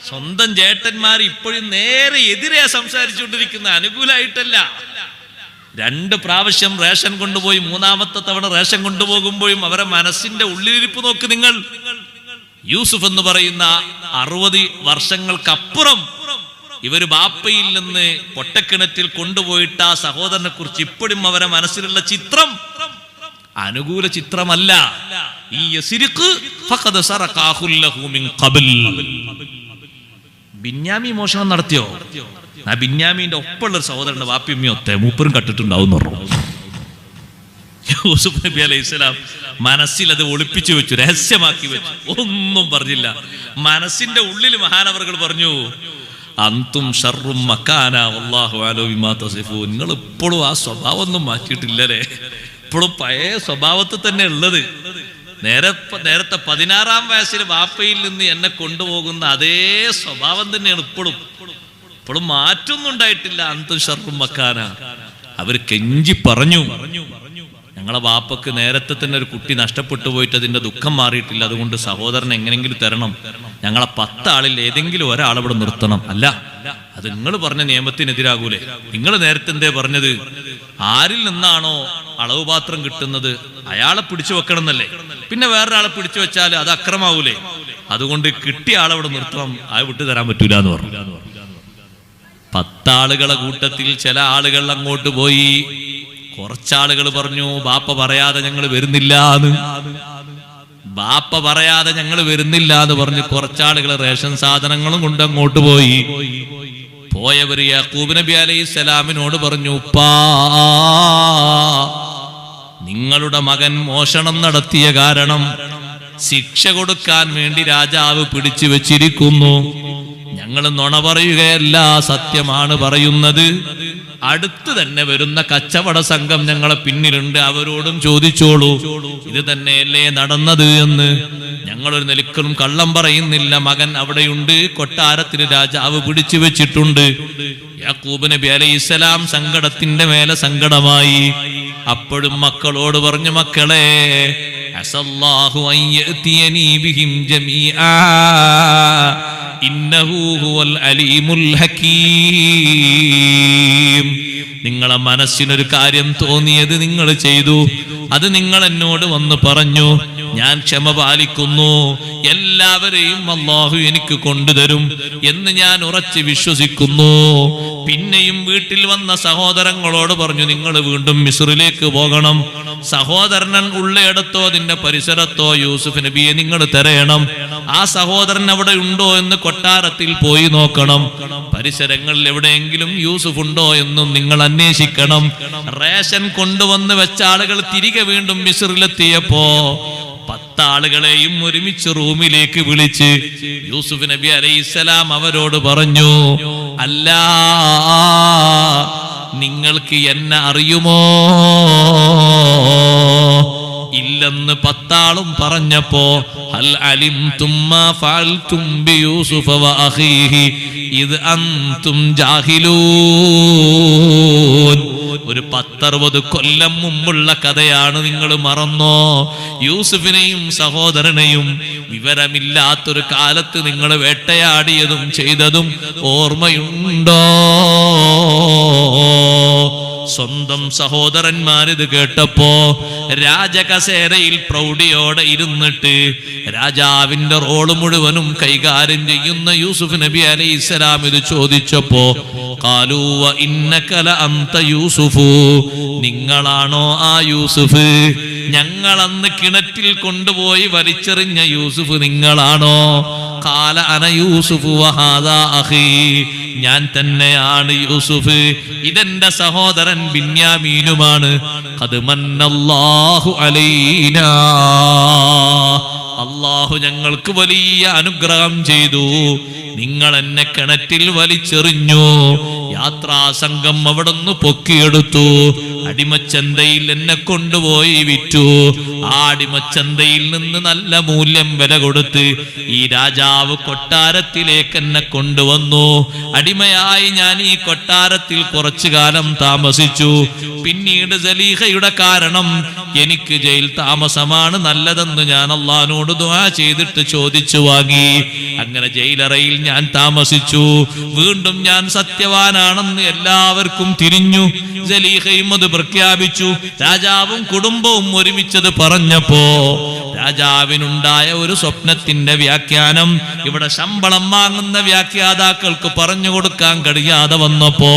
സ്വന്തം ചേട്ടന്മാർ ഇപ്പോഴും നേരെ എതിരെ സംസാരിച്ചുകൊണ്ടിരിക്കുന്ന, അനുകൂലമായിട്ടല്ല. 2 പ്രാവശ്യം റേഷൻ കൊണ്ടുപോയി, 3ാമത്തെ തവണ റേഷൻ കൊണ്ടുപോകുമ്പോഴും അവരെ മനസ്സിന്റെ ഉള്ളിലിരിപ്പ് നോക്ക് നിങ്ങൾ. യൂസുഫ് എന്ന് പറയുന്ന 60 വർഷങ്ങൾക്കപ്പുറം ഇവര് ബാപ്പയിൽ നിന്ന് പൊട്ടക്കിണറ്റിൽ കൊണ്ടുപോയിട്ട് ആ സഹോദരനെ കുറിച്ച് ഇപ്പോഴും അവരെ മനസ്സിലുള്ള ചിത്രം അനുകൂല ചിത്രമല്ല. ഈ യസിരിഖ് ഫഖദ് സറഖ അഖുൽ ലഹു മിൻ ഖബൽ. ബിന്യാമീൻ മോഷണം നടത്തിയോ? ആ ബിന്യാമീന്റെ ഒപ്പമുള്ള ഒരു സഹോദരന്റെ വാപ്പിയമ്മയൊത്തെ മൂപ്പരും കട്ടിട്ടുണ്ടാവും എന്ന് പറഞ്ഞു. യൂസുഫ് നബി അലൈഹിസ്സലാം മനസ്സിൽ അത് ഒളിപ്പിച്ചു വെച്ചു, രഹസ്യമാക്കി വെച്ചു, ഒന്നും പറഞ്ഞില്ല. മനസ്സിന്റെ ഉള്ളിൽ മഹാനവറുകൾ പറഞ്ഞു, അന്തും ഷർറും മക്കാന വല്ലാഹു അലം ബിമാ തസിഫൂൻ. നിങ്ങൾ ഇപ്പോഴും ആ സ്വഭാവം ഒന്നും മാറ്റിയിട്ടില്ലല്ലേ, ഇപ്പോഴും പഴയ സ്വഭാവത്തിൽ തന്നെ ഉള്ളത്. നേരത്തെ 16ാം വയസ്സിൽ വാപ്പയിൽ നിന്ന് എന്നെ കൊണ്ടുപോകുന്ന അതേ സ്വഭാവം തന്നെയാണ് ഇപ്പോഴും മാറ്റൊന്നും ഉണ്ടായിട്ടില്ല. അന്തും ഷർറും മക്കാന. അവര് കെഞ്ചി പറഞ്ഞു, ഞങ്ങളെ വാപ്പക്ക് നേരത്തെ തന്നെ ഒരു കുട്ടി നഷ്ടപ്പെട്ടു പോയിട്ട് അതിന്റെ ദുഃഖം മാറിയിട്ടില്ല, അതുകൊണ്ട് സഹോദരൻ എങ്ങനെങ്കിലും തരണം, ഞങ്ങളെ 10 ആളിൽ ഏതെങ്കിലും ഒരാളിവിടെ നിർത്തണം. അല്ല, അത് നിങ്ങൾ പറഞ്ഞ നിയമത്തിനെതിരാകൂലേ? നിങ്ങൾ നേരത്തെ എന്തേ പറഞ്ഞത്? ആരിൽ നിന്നാണോ അളവ് പാത്രം കിട്ടുന്നത് അയാളെ പിടിച്ചു വെക്കണം എന്നല്ലേ? പിന്നെ വേറൊരാളെ പിടിച്ചു വെച്ചാൽ അത് അക്രമാവൂലേ? അതുകൊണ്ട് കിട്ടിയ ആളവിടെ നിർത്തണം, അത് വിട്ടു തരാൻ പറ്റൂല എന്ന് പറഞ്ഞു. 10 ആളുകളെ കൂട്ടത്തിൽ ചില ആളുകൾ അങ്ങോട്ട് പോയി. കുറച്ചാളുകൾ പറഞ്ഞു, ബാപ്പ പറയാതെ ഞങ്ങൾ വരുന്നില്ല എന്ന്. ബാപ്പ പറയാതെ ഞങ്ങൾ വരുന്നില്ല എന്ന് പറഞ്ഞ് കുറച്ചാളുകൾ റേഷൻ സാധനങ്ങളും കൊണ്ട് അങ്ങോട്ട് പോയി. പോയവര് യാക്കൂബ് നബി അലൈഹിസ്സലാമിനോട് പറഞ്ഞു, ഉപ്പാ, നിങ്ങളുടെ മകൻ മോഷണം നടത്തിയ കാരണം ശിക്ഷ കൊടുക്കാൻ വേണ്ടി രാജാവ് പിടിച്ചു വെച്ചിരിക്കുന്നു. ഞങ്ങൾ നുണ പറയുകയല്ല, സത്യമാണ് പറയുന്നത്. അടുത്ത് തന്നെ വരുന്ന കച്ചവട സംഘം ഞങ്ങളെ പിന്നിലുണ്ട്, അവരോടും ചോദിച്ചോളൂ ഇത് തന്നെയല്ലേ നടന്നത് എന്ന്. ഞങ്ങളൊരു നിലക്കലും കള്ളം പറയുന്നില്ല, മകൻ അവിടെയുണ്ട്, കൊട്ടാരത്തിൽ രാജാവ് പിടിച്ചു വെച്ചിട്ടുണ്ട്. യാക്കൂബ് നബി അലൈഹിസ്സലാം സങ്കടത്തിന്റെ മേലെ സങ്കടമായി. അപ്പോഴും മക്കളോട് പറഞ്ഞു, മക്കളെ അസല്ലാഹു അൻ യഅതിയനി ബിഹിം ജമീആ ഇന്നഹു ഹുവൽ അലീമുൽ ഹകീം. നിങ്ങളെ മനസ്സിനൊരു കാര്യം തോന്നിയത് നിങ്ങൾ ചെയ്തു, അത് നിങ്ങൾ എന്നോട് വന്ന് പറഞ്ഞു, ഞാൻ ക്ഷമ പാലിക്കുന്നു, എല്ലാവരെയും അല്ലാഹു എനിക്ക് കൊണ്ടുതരും എന്ന് ഞാൻ ഉറച്ച് വിശ്വസിക്കുന്നു. പിന്നെയും വീട്ടിൽ വന്ന സഹോദരങ്ങളോട് പറഞ്ഞു, നിങ്ങൾ വീണ്ടും മിസ്റിലേക്ക് പോകണം. സഹോദരൻ ഉള്ളയിടത്തോ അതിന്റെ പരിസരത്തോ യൂസുഫ് നബിയെ നിങ്ങൾ തിരയണം. ആ സഹോദരൻ അവിടെ ഉണ്ടോ എന്ന് കൊട്ടാരത്തിൽ പോയി നോക്കണം. പരിസരങ്ങളിൽ എവിടെയെങ്കിലും യൂസുഫ് ഉണ്ടോ എന്നും നിങ്ങൾ അന്വേഷിക്കണം. റേഷൻ കൊണ്ടുവന്ന് വെച്ച ആളുകൾ തിരികെ വീണ്ടും മിസ്റിലെത്തിയപ്പോ 10 ആളുകളെയും ഒരുമിച്ച് റൂമിലേക്ക് വിളിച്ച് യൂസുഫ് നബി അലൈഹിസ്സലാം അവരോട് പറഞ്ഞു, അല്ല, നിങ്ങൾക്ക് എന്നെ അറിയുമോ? ഇല്ലെന്ന് 10 ആളും പറഞ്ഞപ്പോ ഹൽ അലിംതും മാ ഫഅൽതും ബിയൂസുഫ വഅഖീഹി ഇദ് അൻതും ജാഹിലൂൻ. ഒരു 10-60 കൊല്ലം മുമ്പുള്ള കഥയാണ്, നിങ്ങൾ മറന്നോ? യൂസുഫിനെയും സഹോദരനെയും വിവരമില്ലാത്തൊരു കാലത്ത് നിങ്ങൾ വേട്ടയാടിയതും ചെയ്തതും ഓർമ്മയുണ്ടോ? സ്വന്തം സഹോദരന്മാരിത് കേട്ടപ്പോ രാജകസേരയിൽ പ്രൗഢിയോടെ ഇരുന്നിട്ട് രാജാവിന്റെ റോള് മുഴുവനും കൈകാര്യം ചെയ്യുന്ന യൂസുഫ് നബി അലൈഹിസ്സലാം ഇത് ചോദിച്ചപ്പോ ഖാലൂ വ ഇന്നക ലഅൻത യൂസുഫു, നിങ്ങളാണോ ആ യൂസുഫ്? ഞങ്ങളന്ന് കിണറ്റിൽ കൊണ്ടുപോയി വലിച്ചെറിഞ്ഞ യൂസുഫ് നിങ്ങളാണോ? ഖാല അന യൂസുഫു വഹാദാ അഖീ, ഞാൻ തന്നെയാണ് യൂസുഫ്, ഇതെന്റെ സഹോദരൻ ബിന്യാമീനുമാണ്. ഖദ് മന്നല്ലാഹു അലൈനാ, അല്ലാഹു ഞങ്ങൾക്ക് വലിയ അനുഗ്രഹം ചെയ്തു. നിങ്ങൾ എന്നെ കിണറ്റിൽ വലിച്ചെറിഞ്ഞു, യാത്രാസംഘം അവിടുന്ന് പൊക്കിയെടുത്തു, അടിമച്ചന്തയിൽ എന്നെ കൊണ്ടുപോയി വിറ്റു. ആ അടിമച്ചന്തയിൽ നിന്ന് നല്ല മൂല്യം വില കൊടുത്ത് ഈ രാജാവ് കൊട്ടാരത്തിലേക്ക് എന്നെ കൊണ്ടുവന്നു. അടിമയായി ഞാൻ ഈ കൊട്ടാരത്തിൽ കുറച്ചു കാലം താമസിച്ചു. പിന്നീട് സലീഹയുടെ കാരണം എനിക്ക് ജയിൽ താമസമാണ് നല്ലതെന്ന് ഞാൻ അല്ലാഹുവിനോട് ദുആ ചെയ്തിട്ട് ചോദിച്ചു വാങ്ങി. അങ്ങനെ ജയിലറയിൽ ഞാൻ താമസിച്ചു. വീണ്ടും ഞാൻ സത്യവാനാണെന്ന് എല്ലാവർക്കും തിരിഞ്ഞു. സലീഹയും അത് പ്രഖ്യാപിച്ചു. രാജാവും കുടുംബവും ഒരുമിച്ചത് പറഞ്ഞപ്പോ രാജാവിനുണ്ടായ ഒരു സ്വപ്നത്തിന്റെ വ്യാഖ്യാനം ഇവിടെ ശമ്പളം വാങ്ങുന്ന വ്യാഖ്യാതാക്കൾക്ക് പറഞ്ഞു കൊടുക്കാൻ കഴിയാതെ വന്നപ്പോ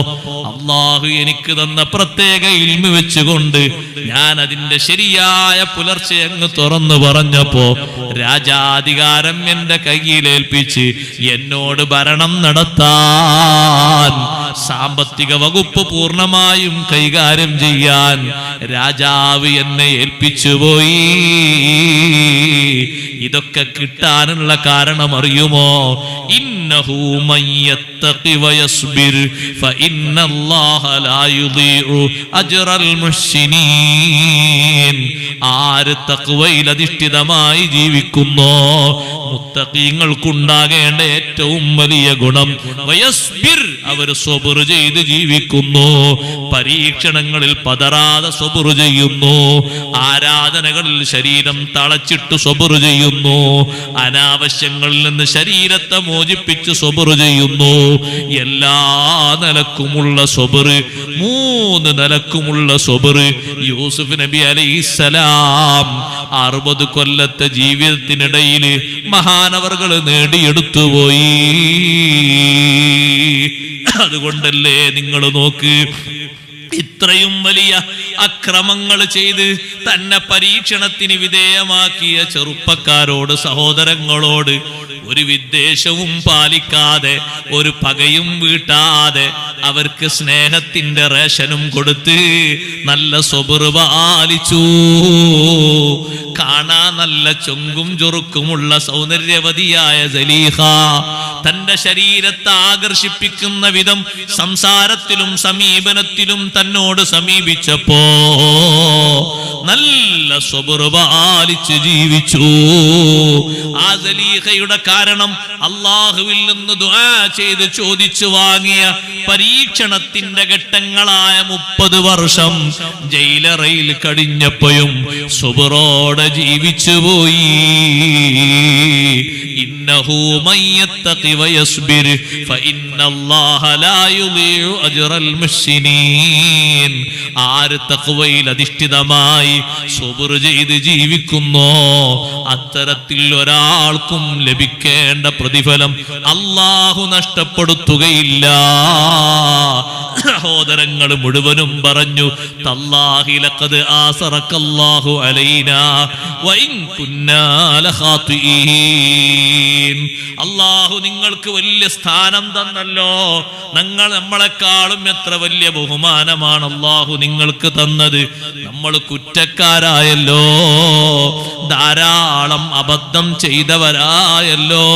അല്ലാഹു എനിക്ക് തന്ന പ്രത്യേക ഇൽമു വെച്ചുകൊണ്ട് ഞാൻ അതിന്റെ ശരിയായ പുലർച്ചെ അങ്ങ് തുറന്നു പറഞ്ഞപ്പോ രാജാധികാരം എന്റെ കയ്യിലേൽപ്പിച്ച് എന്നോട് ഭരണം നടത്താൻ, സാമ്പത്തിക വകുപ്പ് പൂർണ്ണമായും കൈകാര്യം ചെയ്യാൻ രാജാവ് എന്നെ ഏൽപ്പിച്ചുപോയി. ഇതൊക്കെ കിട്ടാനുള്ള കാരണം അറിയുമോ? ഇന്നഹു മയ്യത്തഖി വയസ്ബിർ ഫഇന്നല്ലാഹ ലാ യുദീഉ അജ്റൽ മുഹ്സിനീൻ. ആര് തഖ്വയിൽ അധിഷ്ഠിതമായി ജീവിക്കുന്നോ, മുത്തഖീങ്ങൾക്കുണ്ടാകേണ്ട ഏറ്റവും വലിയ ഗുണം വയസ്ബിർ, അവർ സ്വബർ ചെയ്ത് ജീവിക്കുന്നു, പരീക്ഷണങ്ങളിൽ പതറാതെ സ്വബർ ചെയ്യുന്നു, ആരാധനകളിൽ ശരീരം തളച്ചിട്ട് സ്വബർ ചെയ്യുന്നു, അനാവശ്യങ്ങളിൽ നിന്ന് ശരീരത്തെ മോചിപ്പിച്ച് സ്വബർ ചെയ്യുന്നു. എല്ലാ നിലക്കുമുള്ള സ്വബർ, 3 നിലക്കുമുള്ള സ്വബർ യൂസുഫ് നബി അലൈഹിസ്സലാം 60 കൊല്ലത്തെ ജീവിതത്തിനിടയിൽ മഹാനവർകൾ നേടിയെടുത്തു പോയി. അതുകൊണ്ടല്ലേ നിങ്ങൾ നോക്ക്, ഇത്രയും വലിയ അക്രമങ്ങൾ ചെയ്ത് തന്നെ പരീക്ഷണത്തിന് വിധേയമാക്കിയ ചെറുപ്പക്കാരോട്, സഹോദരങ്ങളോട് ഒരു വിദ്വേഷവും പാലിക്കാതെ, ഒരു പകയും വീട്ടാതെ അവർക്ക് സ്നേഹത്തിന്റെ റേഷനും കൊടുത്ത് നല്ല സ്വബർ പാലിച്ചു. കാണാൻ നല്ല ചൊങ്കും ചൊറുക്കുമുള്ള സൗന്ദര്യവതിയായ സലീഹ തന്റെ ശരീരത്തെ ആകർഷിപ്പിക്കുന്ന വിധം സംസാരത്തിലും സമീപനത്തിലും തന്നോട് റബ്ബിനോട് സമീപിച്ചപ്പോ നല്ല സബർ പാലിച്ച് ജീവിച്ചു. ആ സലീഹയുടെ കാരണം അല്ലാഹുവിൽ നിന്ന് ദുആ ചെയ്ത് ചോദിച്ചു വാങ്ങിയ പരീക്ഷണത്തിന്റെ ഘട്ടങ്ങളായ 30 വർഷം ജയിലറയിൽ കഴിഞ്ഞപ്പോഴും സബറോടെ ജീവിച്ചു പോയി. ഇന്നഹു മയ്യത്തഖി വയസ്ബിർ ഫഇന്നല്ലാഹ ലാ യുളീഉ അജ്റൽ മുഹ്സിനീൻ. ആര് തഖ്വയിൽ അധിഷ്ഠിതമായി സബർ ചെയ്ത് ജീവിക്കുന്നോ അത്തരത്തിൽ ഒരാൾക്കും ലഭിക്കേണ്ട പ്രതിഫലം അല്ലാഹു നഷ്ടപ്പെടുത്തുകയില്ല. സഹോദരങ്ങൾ മുഴുവനും പറഞ്ഞു, തല്ലാഹി ലഖദ് ആസറക്കല്ലാഹു അലൈനാ വഇൻ കുന്നാ ലഖാതിഈൻ. അല്ലാഹു നിങ്ങൾക്ക് വലിയ സ്ഥാനം തന്നല്ലോ. നമ്മളെക്കാളും എത്ര വലിയ ബഹുമാനമാണ് അല്ലാഹു നിങ്ങൾക്ക് തന്നത്. നമ്മൾ കുറ്റക്കാരായല്ലോ, ധാരാളം അബദ്ധം ചെയ്തവരായല്ലോ.